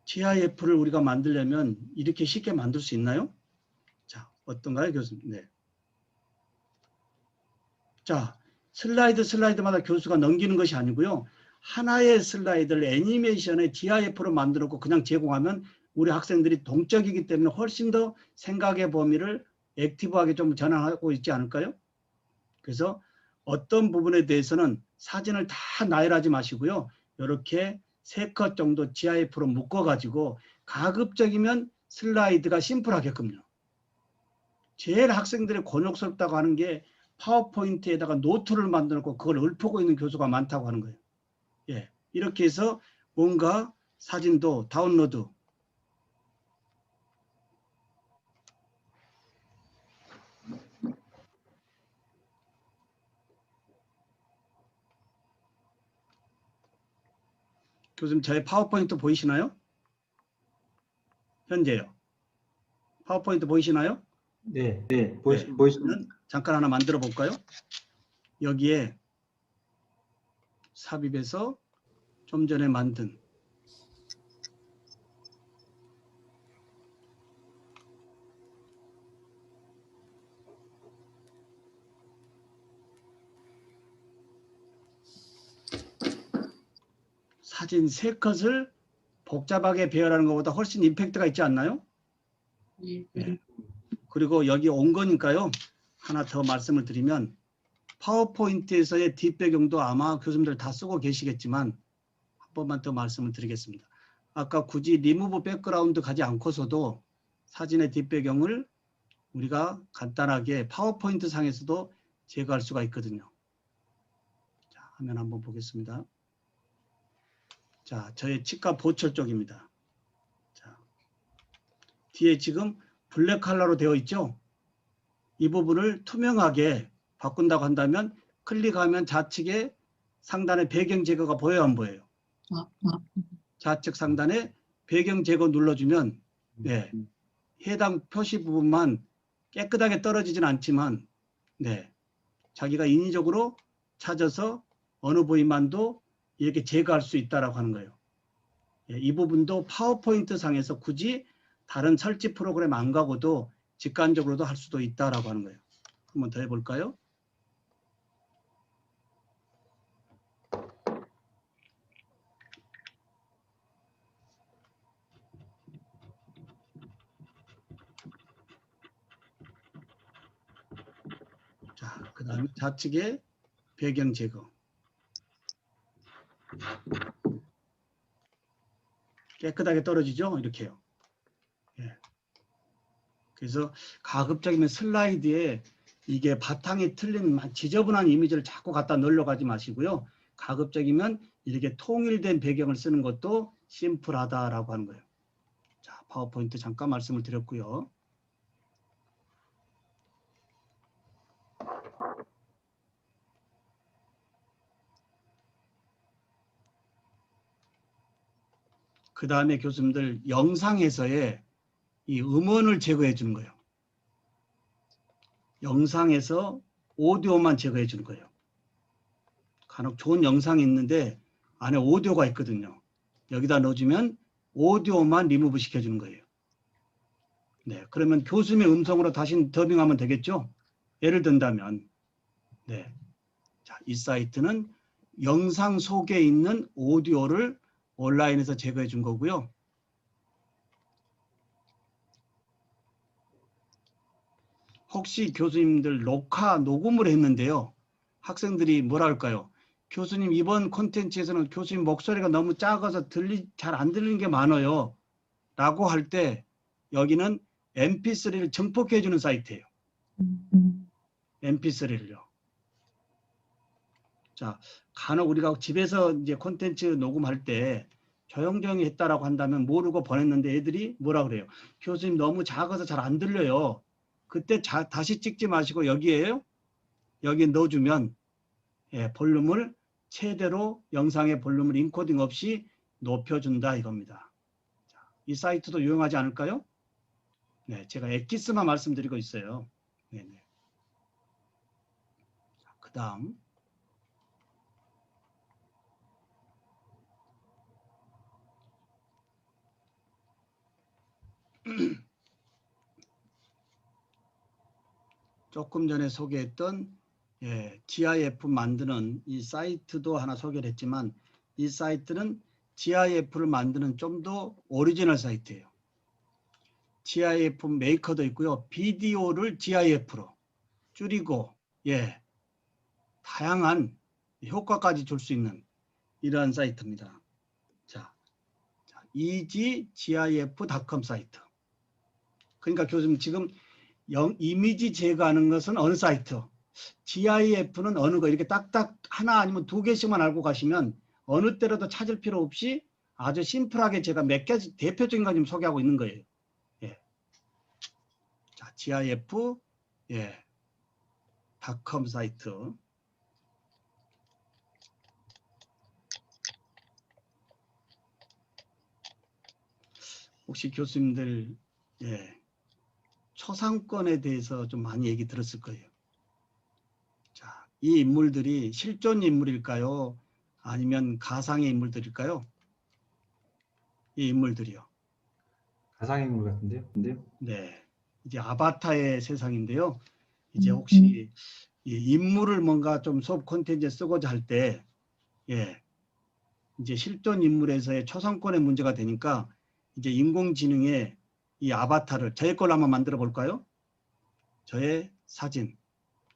GIF를 우리가 만들려면 이렇게 쉽게 만들 수 있나요? 자, 어떤가요, 교수님? 네. 자, 슬라이드마다 교수가 넘기는 것이 아니고요. 하나의 슬라이드를 애니메이션의 GIF로 만들었고 그냥 제공하면 우리 학생들이 동적이기 때문에 훨씬 더 생각의 범위를 액티브하게 좀 전환하고 있지 않을까요? 그래서 어떤 부분에 대해서는 사진을 다 나열하지 마시고요. 이렇게 3컷 정도 GIF로 묶어가지고 가급적이면 슬라이드가 심플하게끔요. 제일 학생들이 곤욕스럽다고 하는 게 파워포인트에다가 노트를 만들고 그걸 읊고 있는 교수가 많다고 하는 거예요. 예, 이렇게 해서 뭔가 사진도 다운로드 교수님 저의 파워포인트 보이시나요? 현재요. 파워포인트 보이시나요? 네, 보이시면 잠깐 하나 만들어 볼까요? 여기에 삽입해서 좀 전에 만든 사진 3컷을 복잡하게 배열하는 것보다 훨씬 임팩트가 있지 않나요? 네. 그리고 여기 온 거니까요. 하나 더 말씀을 드리면 파워포인트에서의 뒷배경도 아마 교수님들 다 쓰고 계시겠지만 한 번만 더 말씀을 드리겠습니다. 아까 굳이 리무브 백그라운드 가지 않고서도 사진의 뒷배경을 우리가 간단하게 파워포인트 상에서도 제거할 수가 있거든요. 자, 화면 한번 보겠습니다. 자, 저의 치과 보철 쪽입니다. 자, 뒤에 지금 블랙 컬러로 되어 있죠? 이 부분을 투명하게 바꾼다고 한다면 클릭하면 좌측에 상단에 배경 제거가 보여요, 안 보여요? 좌측 상단에 배경 제거 눌러주면 네, 해당 표시 부분만 깨끗하게 떨어지진 않지만 네, 자기가 인위적으로 찾아서 어느 부위만도 이렇게 제거할 수 있다라고 하는 거예요. 예, 이 부분도 파워포인트 상에서 굳이 다른 설치 프로그램 안 가고도 직관적으로도 할 수도 있다라고 하는 거예요. 한번 더 해볼까요? 자, 그 다음에 좌측에 배경 제거. 깨끗하게 떨어지죠? 이렇게요. 예. 그래서 가급적이면 슬라이드에 이게 바탕이 틀린 지저분한 이미지를 자꾸 갖다 넣으려고 하지 마시고요. 가급적이면 이렇게 통일된 배경을 쓰는 것도 심플하다라고 하는 거예요. 자, 파워포인트 잠깐 말씀을 드렸고요. 그 다음에 교수님들 영상에서의 이 음원을 제거해 주는 거예요. 영상에서 오디오만 제거해 주는 거예요. 간혹 좋은 영상이 있는데 안에 오디오가 있거든요. 여기다 넣어주면 오디오만 리무브 시켜주는 거예요. 네, 그러면 교수님의 음성으로 다시 더빙하면 되겠죠? 예를 든다면 네, 자, 이 사이트는 영상 속에 있는 오디오를 온라인에서 제거해 준 거고요. 혹시 교수님들 녹음을 했는데요. 학생들이 뭐라 할까요? 교수님 이번 콘텐츠에서는 교수님 목소리가 너무 작아서 잘 안 들리는 게 많아요. 라고 할 때 여기는 mp3를 증폭해 주는 사이트예요. mp3를요. 자, 간혹 우리가 집에서 이제 콘텐츠 녹음할 때 조용조용히 했다라고 한다면 모르고 보냈는데 애들이 뭐라 그래요? 교수님 너무 작아서 잘 안 들려요. 그때 다시 찍지 마시고 여기에요. 여기 넣어주면 예, 볼륨을 최대로 영상의 볼륨을 인코딩 없이 높여준다 이겁니다. 자, 이 사이트도 유용하지 않을까요? 네, 제가 엑기스만 말씀드리고 있어요. 네네. 그 다음 조금 전에 소개했던 예, GIF 만드는 이 사이트도 하나 소개를 했지만 이 사이트는 GIF를 만드는 좀 더 오리지널 사이트예요. GIF 메이커도 있고요. 비디오를 GIF로 줄이고 다양한 효과까지 줄 수 있는 이러한 사이트입니다. 자, easygif.com 사이트. 그러니까 교수님 지금 이미지 제거하는 것은 어느 사이트? GIF는 어느 거 이렇게 딱딱 하나 아니면 두 개씩만 알고 가시면 어느 때라도 찾을 필요 없이 아주 심플하게 제가 몇 가지 대표적인 거 좀 소개하고 있는 거예요. 자, GIF .com 사이트. 혹시 교수님들 초상권에 대해서 좀 많이 얘기 들었을 거예요. 자, 이 인물들이 실존 인물일까요? 아니면 가상의 인물들일까요? 이 인물들이요. 가상인물 같은데요? 네, 이제 아바타의 세상인데요. 이제 혹시 이 인물을 뭔가 좀 수업 콘텐츠에 쓰고자 할 때, 이제 실존 인물에서의 초상권의 문제가 되니까 이제 인공지능의 이 아바타를 저의 걸로 한번 만들어 볼까요? 저의 사진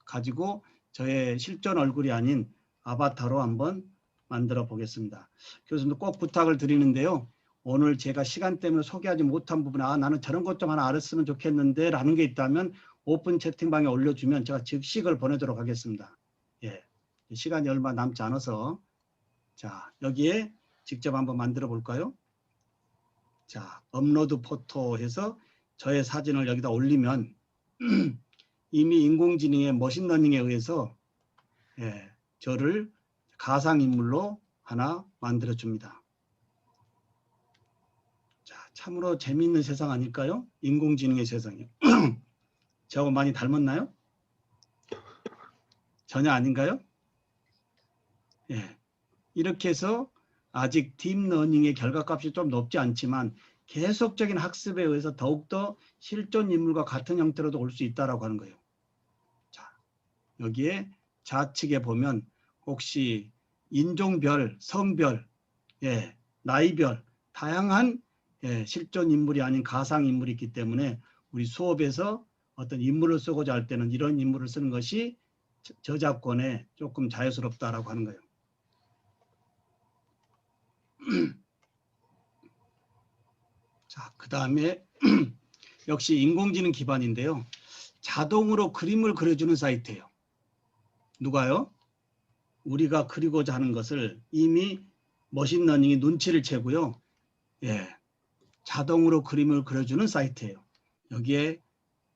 가지고 저의 실존 얼굴이 아닌 아바타로 한번 만들어 보겠습니다. 교수님도 꼭 부탁을 드리는데요. 오늘 제가 시간 때문에 소개하지 못한 부분에 나는 저런 것 좀 하나 알았으면 좋겠는데 라는 게 있다면 오픈 채팅방에 올려주면 제가 즉시 그걸 보내도록 하겠습니다. 시간이 얼마 남지 않아서 자, 여기에 직접 한번 만들어 볼까요? 자, 업로드 포토 해서 저의 사진을 여기다 올리면 이미 인공지능의 머신러닝에 의해서 저를 가상인물로 하나 만들어 줍니다. 자, 참으로 재미있는 세상 아닐까요? 인공지능의 세상이요. 저하고 많이 닮았나요? 전혀 아닌가요? 이렇게 해서 아직 딥러닝의 결과값이 좀 높지 않지만 계속적인 학습에 의해서 더욱더 실존 인물과 같은 형태로도 올 수 있다고 하는 거예요. 자, 여기에 좌측에 보면 혹시 인종별, 성별, 나이별 다양한 실존 인물이 아닌 가상 인물이 있기 때문에 우리 수업에서 어떤 인물을 쓰고자 할 때는 이런 인물을 쓰는 것이 저작권에 조금 자유스럽다라고 하는 거예요. 자, 그 다음에 역시 인공지능 기반인데요. 자동으로 그림을 그려주는 사이트예요. 누가요? 우리가 그리고자 하는 것을 이미 머신러닝이 눈치를 채고요. 자동으로 그림을 그려주는 사이트예요. 여기에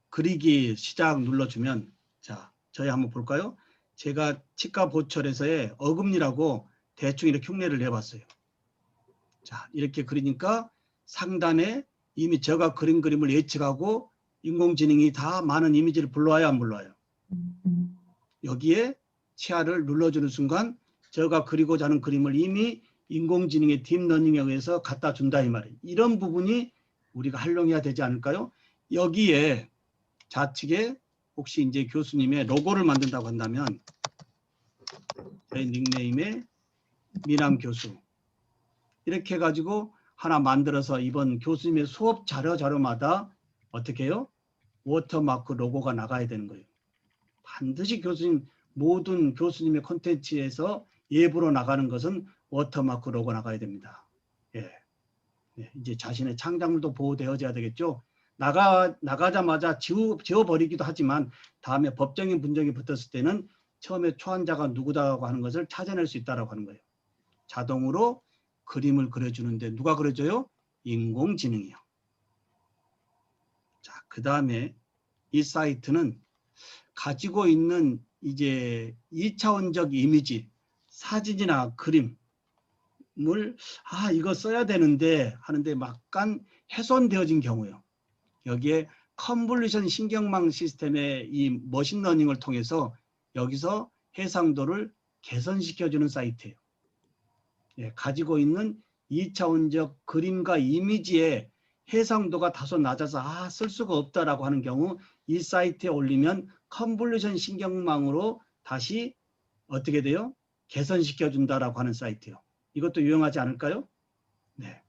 그리기 시작 눌러주면 자, 저희 한번 볼까요? 제가 치과 보철에서의 어금니라고 대충 이렇게 흉내를 내봤어요. 자, 이렇게 그리니까 상단에 이미 제가 그린 그림을 예측하고 인공지능이 다 많은 이미지를 불러와요, 안 불러와요? 여기에 치아를 눌러주는 순간 제가 그리고자 하는 그림을 이미 인공지능의 딥러닝에 의해서 갖다 준다 이 말이에요. 이런 부분이 우리가 활용해야 되지 않을까요? 여기에 좌측에 혹시 이제 교수님의 로고를 만든다고 한다면 제 닉네임에 미남 교수 이렇게 해가지고 하나 만들어서 이번 교수님의 수업 자료마다 어떻게 해요? 워터마크 로고가 나가야 되는 거예요. 반드시 교수님 모든 교수님의 콘텐츠에서 예부로 나가는 것은 워터마크 로고 나가야 됩니다. 이제 자신의 창작물도 보호되어져야 되겠죠. 나가자마자 지워버리기도 하지만 다음에 법적인 분쟁이 붙었을 때는 처음에 초안자가 누구다고 하는 것을 찾아낼 수 있다고 하는 거예요. 자동으로 그림을 그려주는데 누가 그려줘요? 인공지능이요. 자, 그 다음에 이 사이트는 가지고 있는 이제 2차원적 이미지, 사진이나 그림을 이거 써야 되는데 하는데 막간 훼손되어진 경우요. 여기에 컨볼루션 신경망 시스템의 이 머신러닝을 통해서 여기서 해상도를 개선시켜주는 사이트예요. 가지고 있는 2차원적 그림과 이미지의 해상도가 다소 낮아서 쓸 수가 없다라고 하는 경우 이 사이트에 올리면 컨볼루션 신경망으로 다시 어떻게 돼요? 개선시켜준다라고 하는 사이트예요. 이것도 유용하지 않을까요? 네.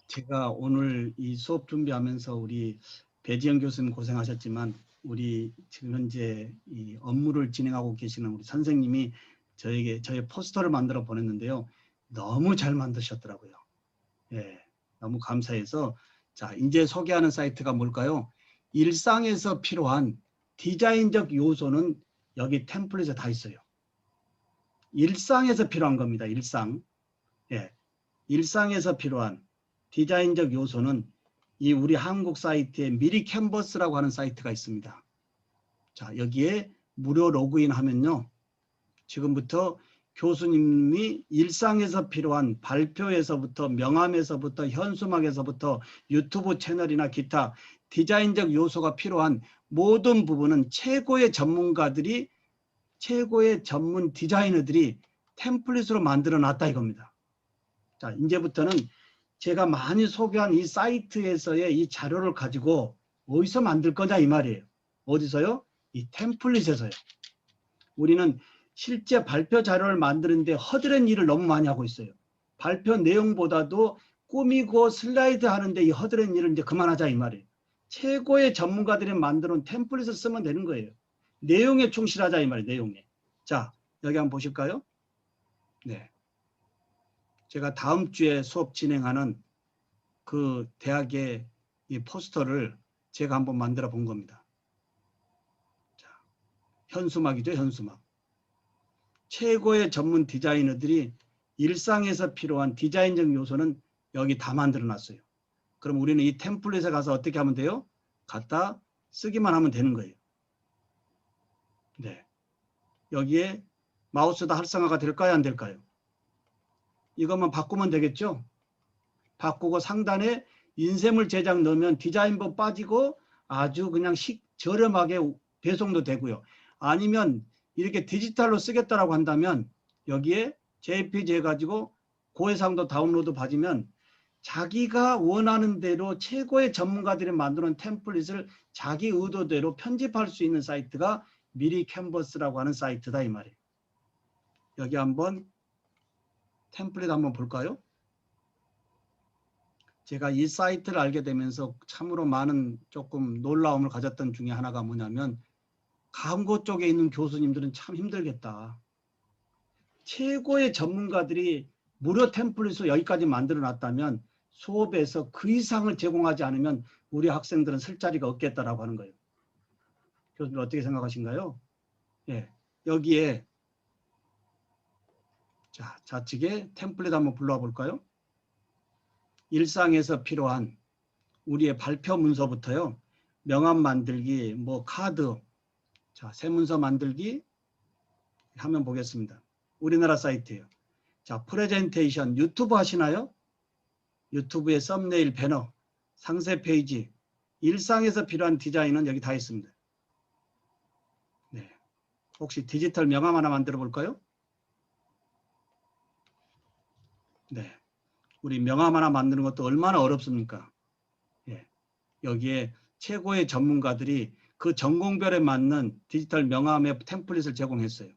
제가 오늘 이 수업 준비하면서 우리 배지영 교수님 고생하셨지만 우리 지금 현재 이 업무를 진행하고 계시는 우리 선생님이 저에게 저의 포스터를 만들어 보냈는데요. 너무 잘 만드셨더라고요. 예, 너무 감사해서 자, 이제 소개하는 사이트가 뭘까요? 일상에서 필요한 디자인적 요소는 여기 템플릿에 다 있어요. 일상에서 필요한 겁니다. 일상. 예, 일상에서 필요한 디자인적 요소는 이 우리 한국 사이트에 미리 캔버스라고 하는 사이트가 있습니다. 자, 여기에 무료 로그인 하면요. 지금부터 교수님이 일상에서 필요한 발표에서부터 명함에서부터 현수막에서부터 유튜브 채널이나 기타 디자인적 요소가 필요한 모든 부분은 최고의 전문가들이 최고의 전문 디자이너들이 템플릿으로 만들어 놨다 이겁니다. 자, 이제부터는 제가 많이 소개한 이 사이트에서의 이 자료를 가지고 어디서 만들 거냐 이 말이에요. 어디서요? 이 템플릿에서요. 우리는 실제 발표 자료를 만드는데 허드렛 일을 너무 많이 하고 있어요. 발표 내용보다도 꾸미고 슬라이드 하는데 이 허드렛 일을 이제 그만하자 이 말이에요. 최고의 전문가들이 만드는 템플릿을 쓰면 되는 거예요. 내용에 충실하자 이 말이에요. 내용에. 자, 여기 한번 보실까요? 네. 제가 다음 주에 수업 진행하는 그 대학의 이 포스터를 제가 한번 만들어 본 겁니다. 자, 현수막이죠, 현수막. 최고의 전문 디자이너들이 일상에서 필요한 디자인적 요소는 여기 다 만들어 놨어요. 그럼 우리는 이 템플릿에 가서 어떻게 하면 돼요? 갖다 쓰기만 하면 되는 거예요. 네. 여기에 마우스도 활성화가 될까요? 안 될까요? 이것만 바꾸면 되겠죠? 바꾸고 상단에 인쇄물 제작 넣으면 디자인법 빠지고 아주 그냥 저렴하게 배송도 되고요. 아니면 이렇게 디지털로 쓰겠다라고 한다면 여기에 JPG 해가지고 고해상도 다운로드 받으면 자기가 원하는 대로 최고의 전문가들이 만드는 템플릿을 자기 의도대로 편집할 수 있는 사이트가 미리 캔버스라고 하는 사이트다 이 말이에요. 여기 한번 템플릿 한번 볼까요? 제가 이 사이트를 알게 되면서 참으로 많은 조금 놀라움을 가졌던 중에 하나가 뭐냐면 광고 쪽에 있는 교수님들은 참 힘들겠다. 최고의 전문가들이 무료 템플릿으로 여기까지 만들어 놨다면 수업에서 그 이상을 제공하지 않으면 우리 학생들은 쓸 자리가 없겠다라고 하는 거예요. 교수님 어떻게 생각하신가요? 예, 여기에 자, 좌측에 템플릿 한번 불러와 볼까요? 일상에서 필요한 우리의 발표 문서부터요. 명함 만들기, 뭐 카드, 자, 세문서 만들기 하면 보겠습니다. 우리나라 사이트예요. 자, 프레젠테이션 유튜브 하시나요? 유튜브의 썸네일 배너, 상세 페이지, 일상에서 필요한 디자인은 여기 다 있습니다. 네. 혹시 디지털 명함 하나 만들어 볼까요? 네. 우리 명함 하나 만드는 것도 얼마나 어렵습니까? 예. 여기에 최고의 전문가들이 그 전공별에 맞는 디지털 명함의 템플릿을 제공했어요.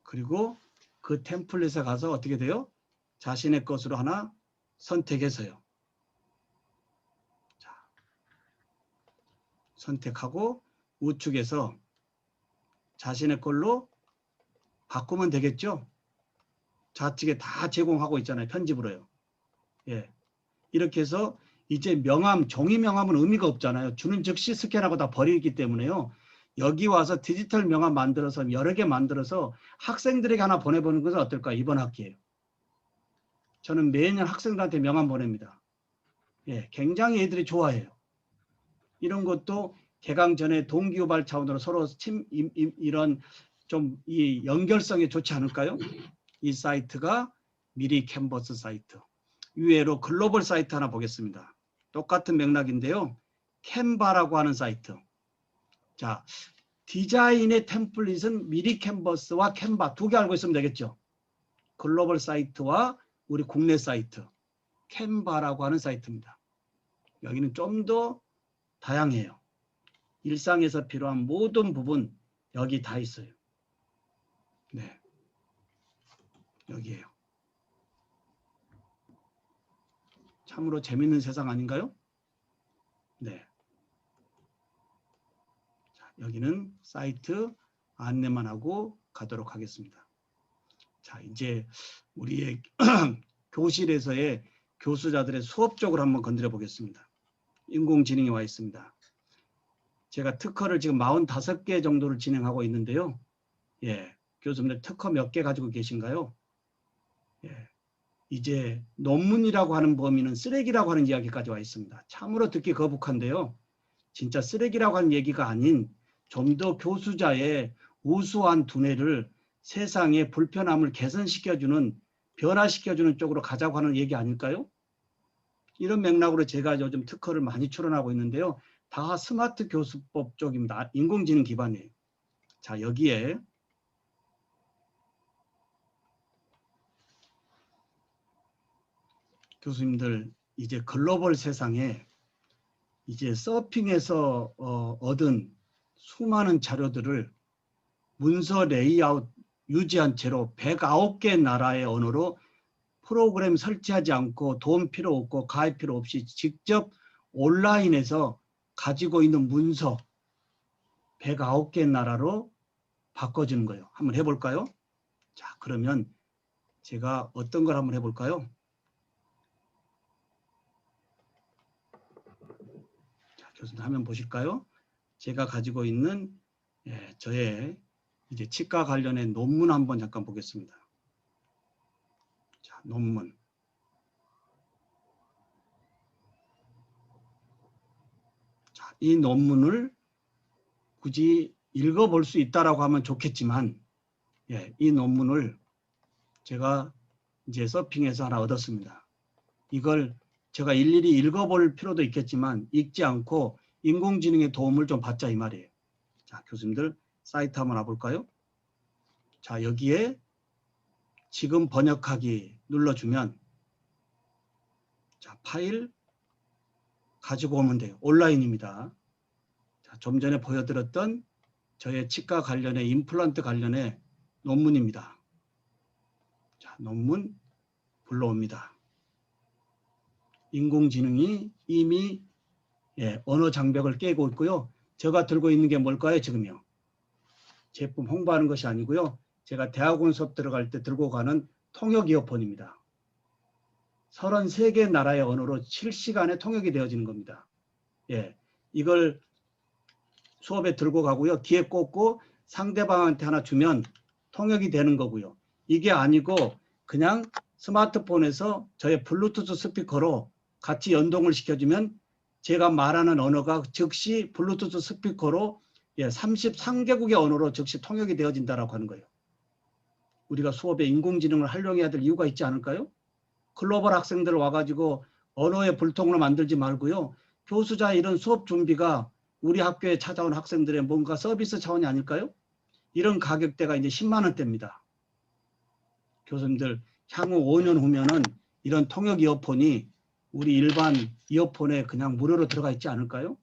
그리고 그 템플릿에 가서 어떻게 돼요? 자신의 것으로 하나 선택해서요. 자, 선택하고 우측에서 자신의 걸로 바꾸면 되겠죠? 좌측에 다 제공하고 있잖아요. 편집으로요. 예. 이렇게 해서 이제 명함, 종이 명함은 의미가 없잖아요. 주는 즉시 스캔하고 다 버리기 때문에요. 여기 와서 디지털 명함 만들어서 여러 개 만들어서 학생들에게 하나 보내보는 것은 어떨까요? 이번 학기에요. 저는 매년 학생들한테 명함 보냅니다. 예, 굉장히 애들이 좋아해요. 이런 것도 개강 전에 동기유발 차원으로 서로 이런 좀 이 연결성이 좋지 않을까요? 이 사이트가 미리 캔버스 사이트. 이외로 글로벌 사이트 하나 보겠습니다. 똑같은 맥락인데요. 캔바라고 하는 사이트. 자, 디자인의 템플릿은 미리 캔버스와 캔바 두 개 알고 있으면 되겠죠. 글로벌 사이트와 우리 국내 사이트 캔바라고 하는 사이트입니다. 여기는 좀 더 다양해요. 일상에서 필요한 모든 부분 여기 다 있어요. 네, 여기에요. 참으로 재밌는 세상 아닌가요? 네. 자, 여기는 사이트 안내만 하고 가도록 하겠습니다. 자, 이제 우리의 교실에서의 교수자들의 수업 쪽을 한번 건드려 보겠습니다. 인공지능이 와 있습니다. 제가 특허를 지금 45개 정도를 진행하고 있는데요. 예, 교수님들 특허 몇 개 가지고 계신가요? 예, 이제 논문이라고 하는 범위는 쓰레기라고 하는 이야기까지 와 있습니다. 참으로 듣기 거북한데요. 진짜 쓰레기라고 하는 얘기가 아닌 좀 더 교수자의 우수한 두뇌를 세상의 불편함을 개선시켜주는, 변화시켜주는 쪽으로 가자고 하는 얘기 아닐까요? 이런 맥락으로 제가 요즘 특허를 많이 출원하고 있는데요. 다 스마트 교수법 쪽입니다. 인공지능 기반이에요. 자, 여기에 교수님들 이제 글로벌 세상에 이제 서핑에서 얻은 수많은 자료들을 문서 레이아웃 유지한 채로 109개 나라의 언어로 프로그램 설치하지 않고 돈 필요 없고 가입 필요 없이 직접 온라인에서 가지고 있는 문서 109개 나라로 바꿔주는 거예요. 한번 해볼까요? 자, 그러면 제가 어떤 걸 한번 해볼까요? 자, 교수님 화면 보실까요? 제가 가지고 있는 저의 이제 치과 관련된 논문 한번 잠깐 보겠습니다. 자, 논문. 자, 이 논문을 굳이 읽어볼 수 있다라고 하면 좋겠지만, 이 논문을 제가 이제 서핑에서 하나 얻었습니다. 이걸 제가 일일이 읽어볼 필요도 있겠지만 읽지 않고 인공지능의 도움을 좀 받자 이 말이에요. 자, 교수님들 사이트 한번 와볼까요? 자, 여기에 지금 번역하기 눌러주면 자, 파일 가지고 오면 돼요. 온라인입니다. 자, 좀 전에 보여드렸던 저의 치과 관련의 임플란트 관련의 논문입니다. 자, 논문 불러옵니다. 인공지능이 이미 언어 장벽을 깨고 있고요. 제가 들고 있는 게 뭘까요? 지금요. 제품 홍보하는 것이 아니고요. 제가 대학원 수업 들어갈 때 들고 가는 통역 이어폰입니다. 33개 나라의 언어로 실시간에 통역이 되어지는 겁니다. 이걸 수업에 들고 가고요. 귀에 꽂고 상대방한테 하나 주면 통역이 되는 거고요. 이게 아니고 그냥 스마트폰에서 저의 블루투스 스피커로 같이 연동을 시켜주면 제가 말하는 언어가 즉시 블루투스 스피커로 33개국의 언어로 즉시 통역이 되어진다라고 하는 거예요. 우리가 수업에 인공지능을 활용해야 될 이유가 있지 않을까요? 글로벌 학생들 와가지고 언어의 불통으로 만들지 말고요. 교수자의 이런 수업 준비가 우리 학교에 찾아온 학생들의 뭔가 서비스 차원이 아닐까요? 이런 가격대가 이제 10만 원대입니다. 교수님들 향후 5년 후면은 이런 통역 이어폰이 우리 일반 이어폰에 그냥 무료로 들어가 있지 않을까요?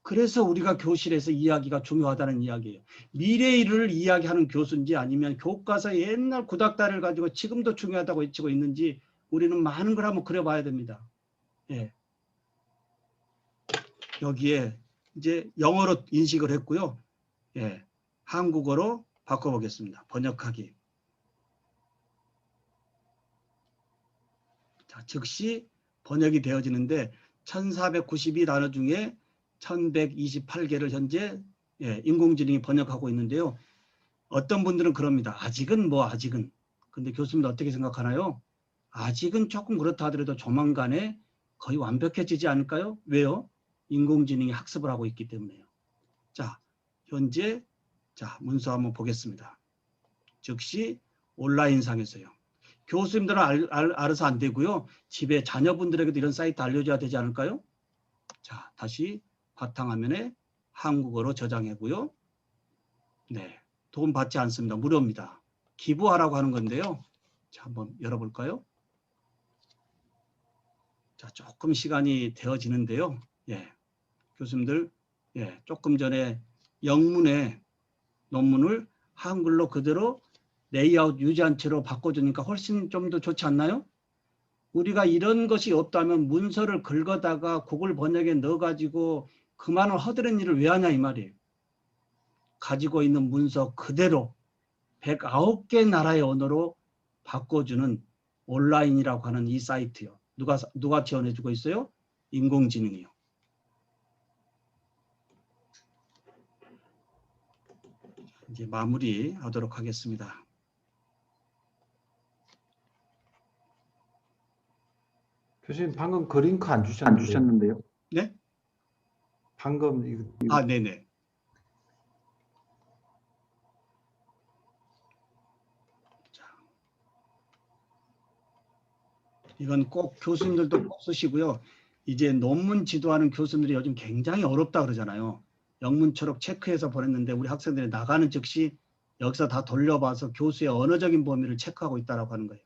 그래서 우리가 교실에서 이야기가 중요하다는 이야기예요. 미래의 일을 이야기하는 교수인지 아니면 교과서의 옛날 구닥다리를 가지고 지금도 중요하다고 외치고 있는지 우리는 많은 걸 한번 그려봐야 됩니다. 여기에 이제 영어로 인식을 했고요. 한국어로 바꿔보겠습니다. 번역하기. 자, 즉시 번역이 되어지는데 1492 단어 중에 1128개를 현재 인공지능이 번역하고 있는데요. 어떤 분들은 그럽니다. 아직은 아직은. 근데 교수님들 어떻게 생각하나요? 아직은 조금 그렇다 하더라도 조만간에 거의 완벽해지지 않을까요? 왜요? 인공지능이 학습을 하고 있기 때문에요. 자, 현재 문서 한번 보겠습니다. 즉시 온라인상에서요. 교수님들은 알아서 안 되고요. 집에 자녀분들에게도 이런 사이트 알려줘야 되지 않을까요? 자, 다시 바탕화면에 한국어로 저장하고요. 돈 받지 않습니다. 무료입니다. 기부하라고 하는 건데요. 자, 한번 열어볼까요? 자, 조금 시간이 되어지는데요. 예, 교수님들, 예, 조금 전에 영문의 논문을 한글로 그대로 레이아웃 유지한 채로 바꿔주니까 훨씬 좀 더 좋지 않나요? 우리가 이런 것이 없다면 문서를 긁어다가 구글 번역에 넣어가지고 그 많은 허드렛 일을 왜 하냐 이 말이에요. 가지고 있는 문서 그대로 109개 나라의 언어로 바꿔주는 온라인이라고 하는 이 사이트요. 누가 지원해주고 있어요? 인공지능이요. 이제 마무리하도록 하겠습니다. 교수님 방금 그 링크 안 주셨는데요. 네? 방금 이거 아, 네네. 자, 이건 꼭 교수님들도 꼭 쓰시고요. 이제 논문 지도하는 교수님들이 요즘 굉장히 어렵다 그러잖아요. 영문처럼 체크해서 보냈는데 우리 학생들이 나가는 즉시 여기서 다 돌려봐서 교수의 언어적인 범위를 체크하고 있다고 하는 거예요.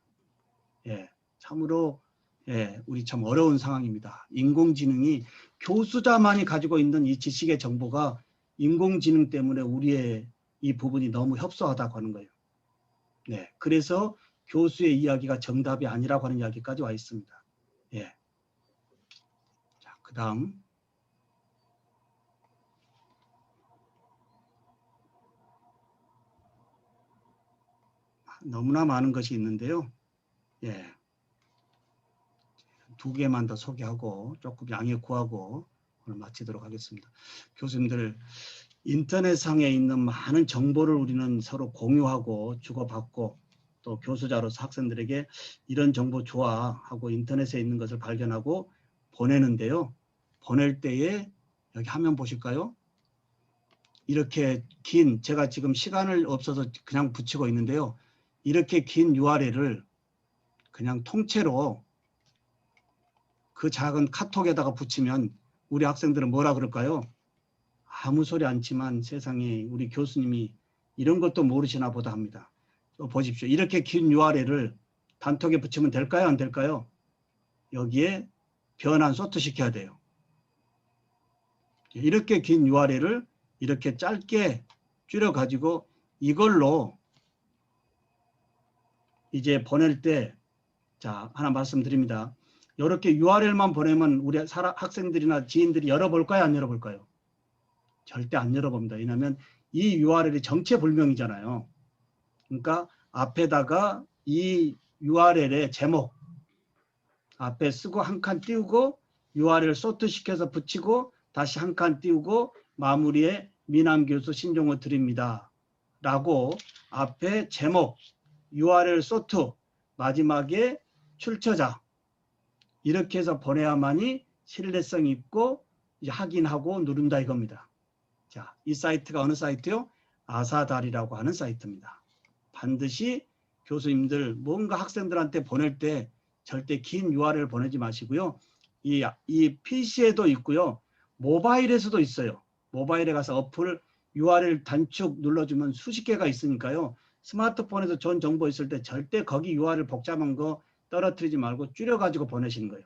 예, 참으로 예, 우리 참 어려운 상황입니다. 인공지능이 교수자만이 가지고 있는 이 지식의 정보가 인공지능 때문에 우리의 이 부분이 너무 협소하다고 하는 거예요. 네, 그래서 교수의 이야기가 정답이 아니라고 하는 이야기까지 와 있습니다. 예. 자, 그 다음. 너무나 많은 것이 있는데요. 예. 2개만 더 소개하고 조금 양해 구하고 오늘 마치도록 하겠습니다. 교수님들 인터넷상에 있는 많은 정보를 우리는 서로 공유하고 주고받고 또 교수자로서 학생들에게 이런 정보 좋아 하고 인터넷에 있는 것을 발견하고 보내는데요. 보낼 때에 여기 화면 보실까요? 이렇게 긴, 제가 지금 시간을 없어서 그냥 붙이고 있는데요. 이렇게 긴 URL을 그냥 통째로 그 작은 카톡에다가 붙이면 우리 학생들은 뭐라 그럴까요? 아무 소리 않지만 세상에 우리 교수님이 이런 것도 모르시나 보다 합니다. 보십시오. 이렇게 긴 URL을 단톡에 붙이면 될까요? 안 될까요? 여기에 변환 소트 시켜야 돼요. 이렇게 긴 URL을 이렇게 짧게 줄여가지고 이걸로 이제 보낼 때, 자, 하나 말씀드립니다. 이렇게 URL만 보내면 우리 학생들이나 지인들이 열어볼까요? 안 열어볼까요? 절대 안 열어봅니다. 왜냐하면 이 URL이 정체불명이잖아요. 그러니까 앞에다가 이 URL의 제목 앞에 쓰고 한 칸 띄우고 URL 소트 시켜서 붙이고 다시 한 칸 띄우고 마무리에 미남 교수 신종호 드립니다. 라고 앞에 제목 URL 소트 마지막에 출처자 이렇게 해서 보내야만이 신뢰성 있고 확인하고 누른다 이겁니다. 자, 이 사이트가 어느 사이트요? 아사달이라고 하는 사이트입니다. 반드시 교수님들 뭔가 학생들한테 보낼 때 절대 긴 URL 보내지 마시고요. 이 PC에도 있고요. 모바일에서도 있어요. 모바일에 가서 어플 URL 단축 눌러주면 수십 개가 있으니까요. 스마트폰에서 좋은 정보 있을 때 절대 거기 URL 복잡한 거 떨어뜨리지 말고 줄여가지고 보내시는 거예요.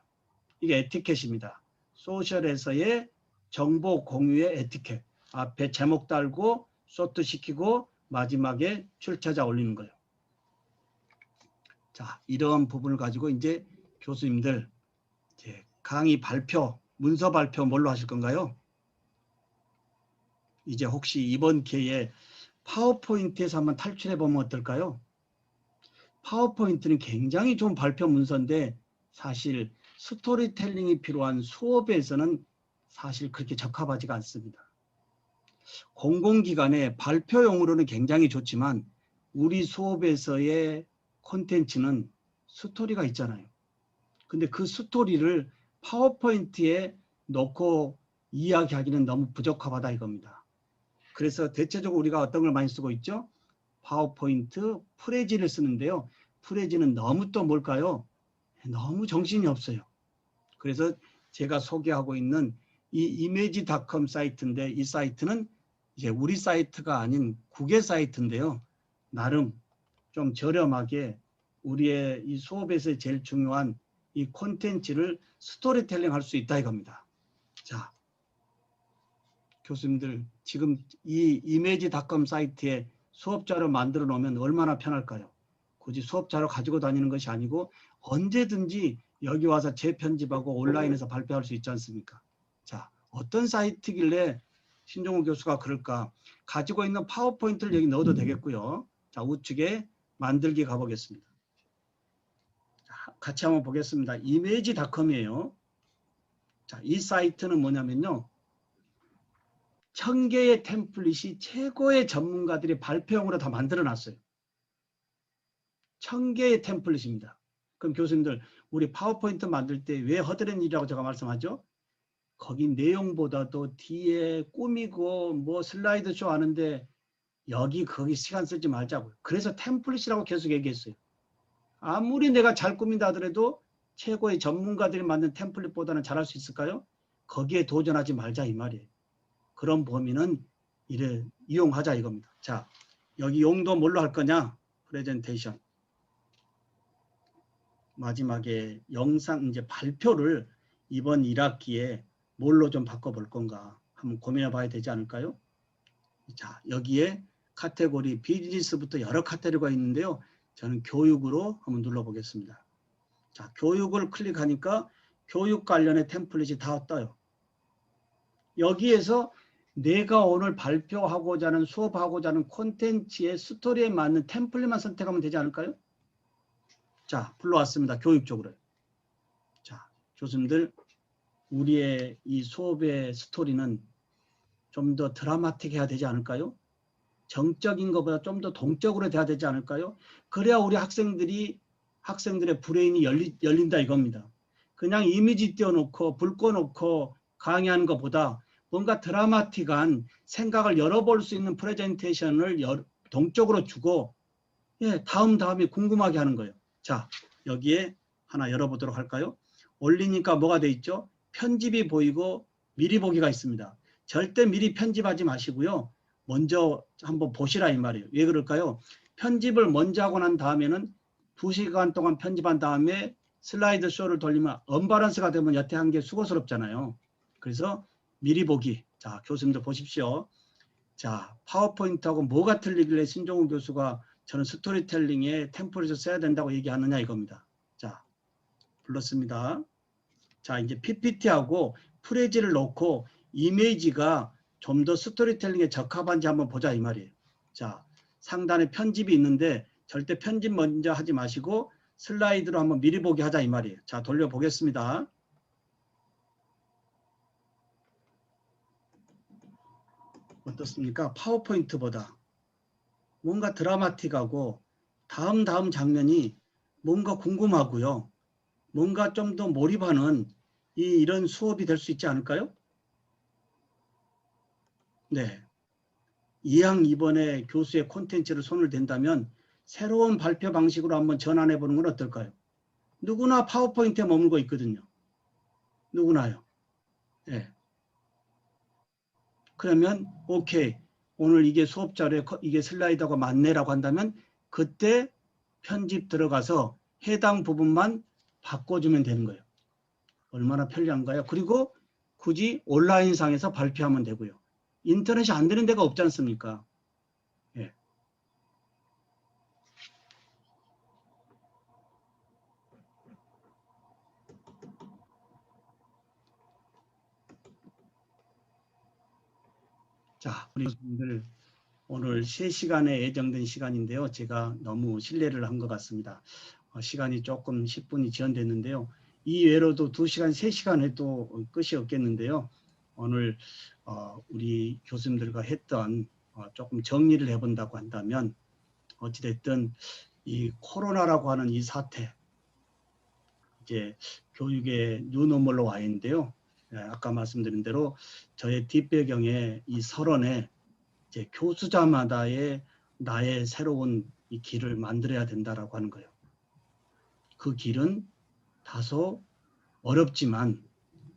이게 에티켓입니다. 소셜에서의 정보 공유의 에티켓. 앞에 제목 달고 소트 시키고 마지막에 출처자 올리는 거예요. 자, 이런 부분을 가지고 이제 교수님들 이제 강의 발표, 문서 발표 뭘로 하실 건가요? 이제 혹시 이번 기회에 파워포인트에서 한번 탈출해 보면 어떨까요? 파워포인트는 굉장히 좋은 발표 문서인데 사실 스토리텔링이 필요한 수업에서는 사실 그렇게 적합하지가 않습니다. 공공기관의 발표용으로는 굉장히 좋지만 우리 수업에서의 콘텐츠는 스토리가 있잖아요. 근데 그 스토리를 파워포인트에 넣고 이야기하기는 너무 부적합하다 이겁니다. 그래서 대체적으로 우리가 어떤 걸 많이 쓰고 있죠? 파워포인트 프레지를 쓰는데요. 프레지는 너무 또 뭘까요? 너무 정신이 없어요. 그래서 제가 소개하고 있는 이 이미지닷컴 사이트인데 이 사이트는 이제 우리 사이트가 아닌 국외 사이트인데요. 나름 좀 저렴하게 우리의 이 수업에서 제일 중요한 이 콘텐츠를 스토리텔링 할 수 있다 이겁니다. 자, 교수님들 지금 이 이미지닷컴 사이트에 수업 자료 만들어 놓으면 얼마나 편할까요? 굳이 수업 자료 가지고 다니는 것이 아니고 언제든지 여기 와서 재편집하고 온라인에서 발표할 수 있지 않습니까? 자, 어떤 사이트길래 신종우 교수가 그럴까? 가지고 있는 파워포인트를 여기 넣어도 되겠고요. 자, 우측에 만들기 가보겠습니다. 자, 같이 한번 보겠습니다. 이미지닷컴이에요. 자, 이 사이트는 뭐냐면요. 1000개의 템플릿이 최고의 전문가들이 발표용으로 다 만들어 놨어요. 1000개의 템플릿입니다. 그럼 교수님들 우리 파워포인트 만들 때 왜 허드렛 일이라고 제가 말씀하죠? 거기 내용보다도 뒤에 꾸미고 뭐 슬라이드 쇼 하는데 여기 거기 시간 쓰지 말자고요. 그래서 템플릿이라고 계속 얘기했어요. 아무리 내가 잘 꾸민다 하더라도 최고의 전문가들이 만든 템플릿보다는 잘할 수 있을까요? 거기에 도전하지 말자 이 말이에요. 그런 범위는 이래 이용하자 이겁니다. 자, 여기 용도 뭘로 할 거냐? 프레젠테이션. 마지막에 영상 이제 발표를 이번 1학기에 뭘로 좀 바꿔볼 건가 한번 고민해 봐야 되지 않을까요? 자, 여기에 카테고리 비즈니스부터 여러 카테고리가 있는데요. 저는 교육으로 한번 눌러보겠습니다. 자, 교육을 클릭하니까 교육 관련의 템플릿이 다 떠요. 여기에서 내가 오늘 발표하고자 하는 수업하고자 하는 콘텐츠의 스토리에 맞는 템플릿만 선택하면 되지 않을까요? 자, 불러왔습니다. 교육 쪽으로. 자, 교수님들 우리의 이 수업의 스토리는 좀 더 드라마틱해야 되지 않을까요? 정적인 것보다 좀 더 동적으로 돼야 되지 않을까요? 그래야 우리 학생들의 브레인이 열린다 이겁니다. 그냥 이미지 띄워놓고 불 꺼놓고 강의하는 것보다 뭔가 드라마틱한 생각을 열어볼 수 있는 프레젠테이션을 동적으로 주고 다음이 궁금하게 하는 거예요. 자, 여기에 하나 열어보도록 할까요? 올리니까 뭐가 돼 있죠? 편집이 보이고 미리 보기가 있습니다. 절대 미리 편집하지 마시고요. 먼저 한번 보시라 이 말이에요. 왜 그럴까요? 편집을 먼저 하고 난 다음에는 2시간 동안 편집한 다음에 슬라이드 쇼를 돌리면 언밸런스가 되면 여태 한 게 수고스럽잖아요. 그래서 미리 보기. 자, 교수님들 보십시오. 자, 파워포인트하고 뭐가 틀리길래 신종우 교수가 저는 스토리텔링에 템플릿을 써야 된다고 얘기하느냐 이겁니다. 자, 불렀습니다. 자, 이제 PPT하고 프레지를 놓고 이미지가 좀 더 스토리텔링에 적합한지 한번 보자 이 말이에요. 자, 상단에 편집이 있는데 절대 편집 먼저 하지 마시고 슬라이드로 한번 미리 보기 하자 이 말이에요. 자, 돌려보겠습니다. 어떻습니까? 파워포인트보다 뭔가 드라마틱하고 다음 장면이 뭔가 궁금하고요. 뭔가 좀 더 몰입하는 이런 수업이 될 수 있지 않을까요? 네. 이왕 이번에 교수의 콘텐츠를 손을 댄다면 새로운 발표 방식으로 한번 전환해 보는 건 어떨까요? 누구나 파워포인트에 머물고 있거든요. 누구나요. 네. 그러면 오케이. 오늘 이게 수업 자료에 이게 슬라이드가 맞네라고 한다면 그때 편집 들어가서 해당 부분만 바꿔주면 되는 거예요. 얼마나 편리한가요? 그리고 굳이 온라인상에서 발표하면 되고요. 인터넷이 안 되는 데가 없지 않습니까? 예. 자, 우리 교수님들 오늘 3시간에 예정된 시간인데요. 제가 너무 실례를 한 것 같습니다. 시간이 조금 10분이 지연됐는데요. 이 외로도 2시간, 3시간 해도 끝이 없겠는데요. 오늘 우리 교수님들과 했던 조금 정리를 해본다고 한다면 어찌됐든 이 코로나라고 하는 이 사태 이제 교육의 뉴노멀로 와 있는데요. 아까 말씀드린 대로 저의 뒷배경에 이 설원에 이제 교수자마다의 나의 새로운 이 길을 만들어야 된다라고 하는 거예요. 그 길은 다소 어렵지만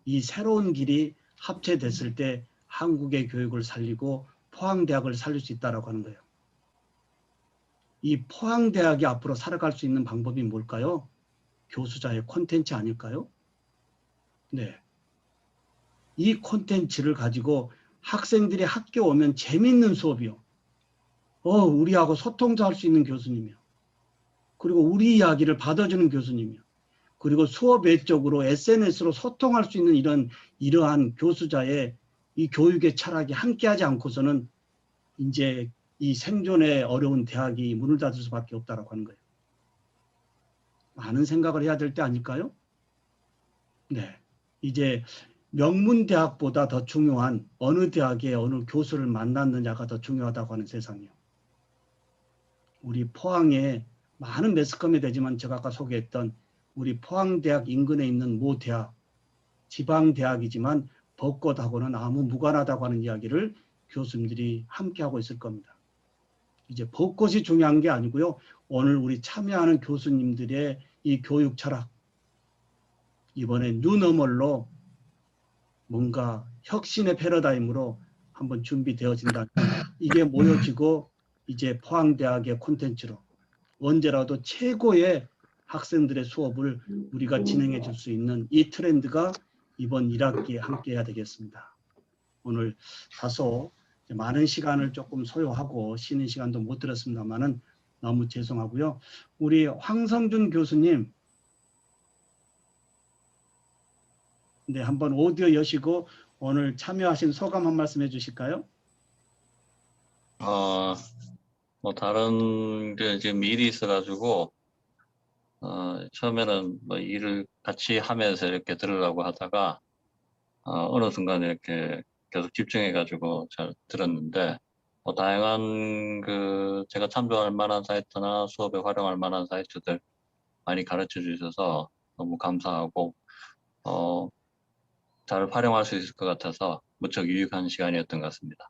이 새로운 길이 합체됐을 때 한국의 교육을 살리고 포항대학을 살릴 수 있다라고 하는 거예요. 이 포항대학이 앞으로 살아갈 수 있는 방법이 뭘까요? 교수자의 콘텐츠 아닐까요? 네. 이 콘텐츠를 가지고 학생들이 학교 오면 재밌는 수업이요. 우리하고 소통도 할 수 있는 교수님이요. 그리고 우리 이야기를 받아주는 교수님이요. 그리고 수업 외적으로 SNS로 소통할 수 있는 이러한 교수자의 이 교육의 철학이 함께하지 않고서는 이제 이 생존에 어려운 대학이 문을 닫을 수밖에 없다라고 하는 거예요. 많은 생각을 해야 될 때 아닐까요? 네. 이제 명문대학보다 더 중요한 어느 대학에 어느 교수를 만났느냐가 더 중요하다고 하는 세상이요. 우리 포항에 많은 매스컴이 되지만 제가 아까 소개했던 우리 포항대학 인근에 있는 모 대학, 지방대학이지만 벚꽃하고는 아무 무관하다고 하는 이야기를 교수님들이 함께하고 있을 겁니다. 이제 벚꽃이 중요한 게 아니고요. 오늘 우리 참여하는 교수님들의 이 교육 철학, 이번에 뉴너멀로 뭔가 혁신의 패러다임으로 한번 준비되어진다면 이게 모여지고 이제 포항대학의 콘텐츠로 언제라도 최고의 학생들의 수업을 우리가 진행해 줄 수 있는 이 트렌드가 이번 1학기에 함께 해야 되겠습니다. 오늘 다소 많은 시간을 조금 소요하고 쉬는 시간도 못 들었습니다만은 너무 죄송하고요. 우리 황성준 교수님, 네, 한번 오디오 여시고 오늘 참여하신 소감 한 말씀 해주실까요? 뭐 다른 게 지금 일이 있어가지고 처음에는 뭐 일을 같이 하면서 이렇게 들으려고 하다가 어느 순간 이렇게 계속 집중해가지고 잘 들었는데 다양한 제가 참조할 만한 사이트나 수업에 활용할 만한 사이트들 많이 가르쳐 주셔서 너무 감사하고 잘 활용할 수 있을 것 같아서 무척 유익한 시간이었던 것 같습니다.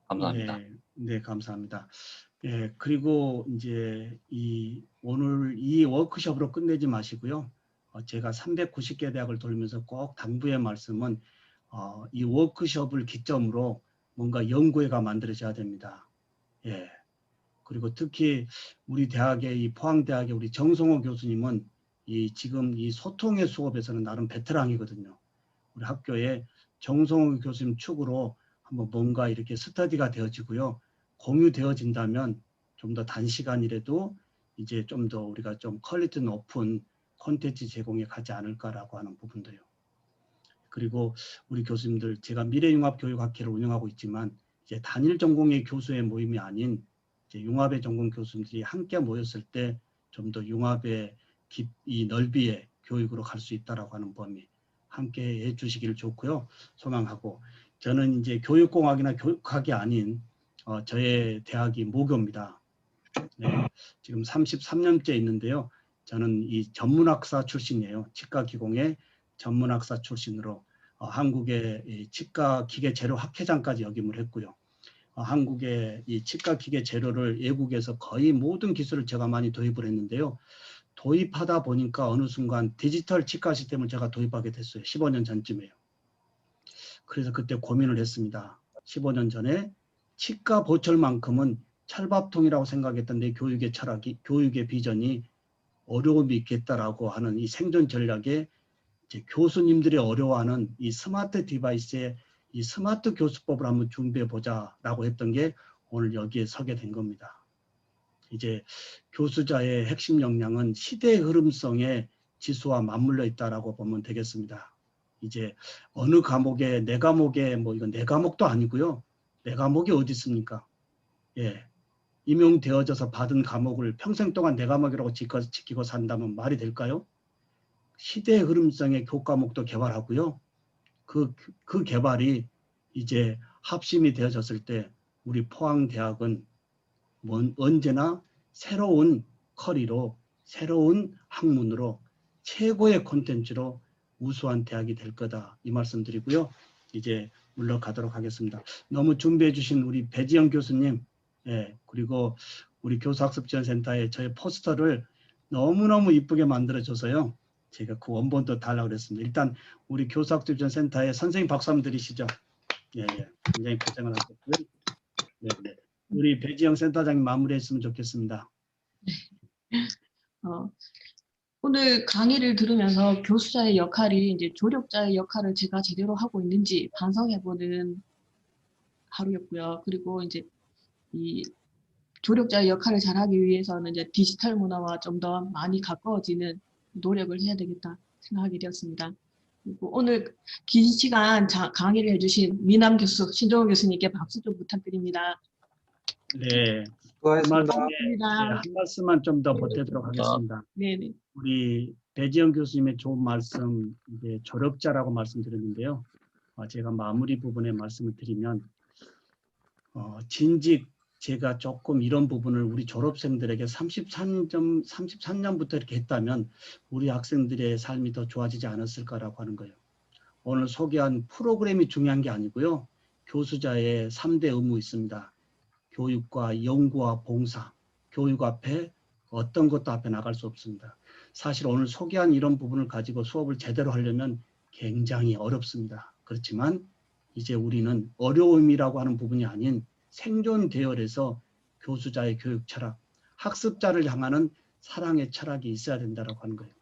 감사합니다. 네, 감사합니다. 예, 그리고 이제 오늘 이 워크숍으로 끝내지 마시고요. 제가 390개 대학을 돌면서 꼭 당부의 말씀은 이 워크숍을 기점으로 뭔가 연구회가 만들어져야 됩니다. 예. 그리고 특히 우리 대학의 이 포항대학의 우리 정성호 교수님은 지금 이 소통의 수업에서는 나름 베테랑이거든요. 우리 학교에 정성호 교수님 축으로 한번 뭔가 이렇게 스터디가 되어지고요. 공유되어진다면 좀 더 단시간이라도 이제 좀 더 우리가 좀 퀄리티 높은 콘텐츠 제공에 가지 않을까라고 하는 부분도요. 그리고 우리 교수님들, 제가 미래융합교육학회를 운영하고 있지만 이제 단일 전공의 교수의 모임이 아닌 이제 융합의 전공 교수님들이 함께 모였을 때 좀 더 융합의 이 넓이의 교육으로 갈 수 있다라고 하는 범위 함께 해주시기를 좋고요. 소망하고, 저는 이제 교육공학이나 교육학이 아닌 저의 대학이 모교입니다. 네, 지금 33년째 있는데요. 저는 이 전문학사 출신이에요. 치과기공의 전문학사 출신으로 한국의 이 치과기계재료학회장까지 역임을 했고요. 한국의 이 치과기계재료를 외국에서 거의 모든 기술을 제가 많이 도입을 했는데요. 도입하다 보니까 어느 순간 디지털 치과 시스템을 제가 도입하게 됐어요. 15년 전쯤에요. 그래서 그때 고민을 했습니다. 15년 전에 치과 보철만큼은 철밥통이라고 생각했던 내 교육의 철학이, 교육의 비전이 어려움이 있겠다라고 하는 이 생존 전략에 이제 교수님들이 어려워하는 이 스마트 디바이스의 이 스마트 교수법을 한번 준비해 보자라고 했던 게 오늘 여기에 서게 된 겁니다. 이제 교수자의 핵심 역량은 시대의 흐름성의 지수와 맞물려 있다라고 보면 되겠습니다. 이제 어느 과목에 내 과목에 뭐 이건 내 과목도 아니고요. 내 과목이 어디 있습니까? 예, 임용되어져서 받은 과목을 평생 동안 내 과목이라고 지키고 산다면 말이 될까요? 시대의 흐름성의 교과목도 개발하고요. 그 개발이 이제 합심이 되어졌을 때 우리 포항대학은 언제나 새로운 커리로, 새로운 학문으로, 최고의 콘텐츠로 우수한 대학이 될 거다, 이 말씀 드리고요. 이제 물러가도록 하겠습니다. 너무 준비해 주신 우리 배지영 교수님, 예, 그리고 우리 교수학습지원센터에 저의 포스터를 너무너무 이쁘게 만들어줘서요. 제가 그 원본도 달라고 그랬습니다. 일단 우리 교수학습지원센터에 선생님 박수 한번 드리시죠. 예, 예. 굉장히 고생을 하셨고요. 네, 네. 우리 배지영 센터장님 마무리했으면 좋겠습니다. 오늘 강의를 들으면서 교수자의 역할이 이제 조력자의 역할을 제가 제대로 하고 있는지 반성해보는 하루였고요. 그리고 이제 이 조력자의 역할을 잘하기 위해서는 이제 디지털 문화와 좀 더 많이 가까워지는 노력을 해야 되겠다 생각하게 되었습니다. 그리고 오늘 긴 시간 강의를 해주신 미남 교수, 신종호 교수님께 박수 좀 부탁드립니다. 네. 수고하셨습니다. 고맙습니다. 한 말씀만 좀 더 보태도록 하겠습니다. 네네. 우리 배지영 교수님의 좋은 말씀, 이제 조력자라고 말씀드렸는데요. 제가 마무리 부분에 말씀을 드리면 진직 제가 조금 이런 부분을 우리 졸업생들에게 33년부터 이렇게 했다면 우리 학생들의 삶이 더 좋아지지 않았을까라고 하는 거예요. 오늘 소개한 프로그램이 중요한 게 아니고요. 교수자의 3대 의무 있습니다. 교육과 연구와 봉사. 교육 앞에 어떤 것도 앞에 나갈 수 없습니다. 사실 오늘 소개한 이런 부분을 가지고 수업을 제대로 하려면 굉장히 어렵습니다. 그렇지만 이제 우리는 어려움이라고 하는 부분이 아닌 생존 대열에서 교수자의 교육 철학, 학습자를 향하는 사랑의 철학이 있어야 된다고 하는 거예요.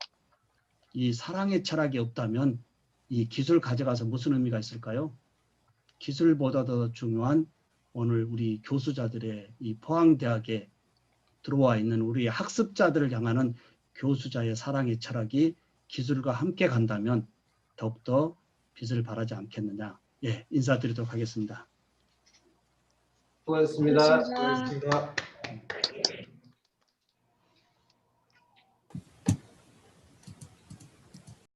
이 사랑의 철학이 없다면 이 기술 가져가서 무슨 의미가 있을까요? 기술보다 더 중요한 오늘 우리 교수자들의 이 포항대학에 들어와 있는 우리 학습자들을 향하는 교수자의 사랑의 철학이 기술과 함께 간다면 더욱더 빛을 발하지 않겠느냐. 예, 인사드리도록 하겠습니다. 수고하셨습니다. 수고하셨습니다. 수고하셨습니다.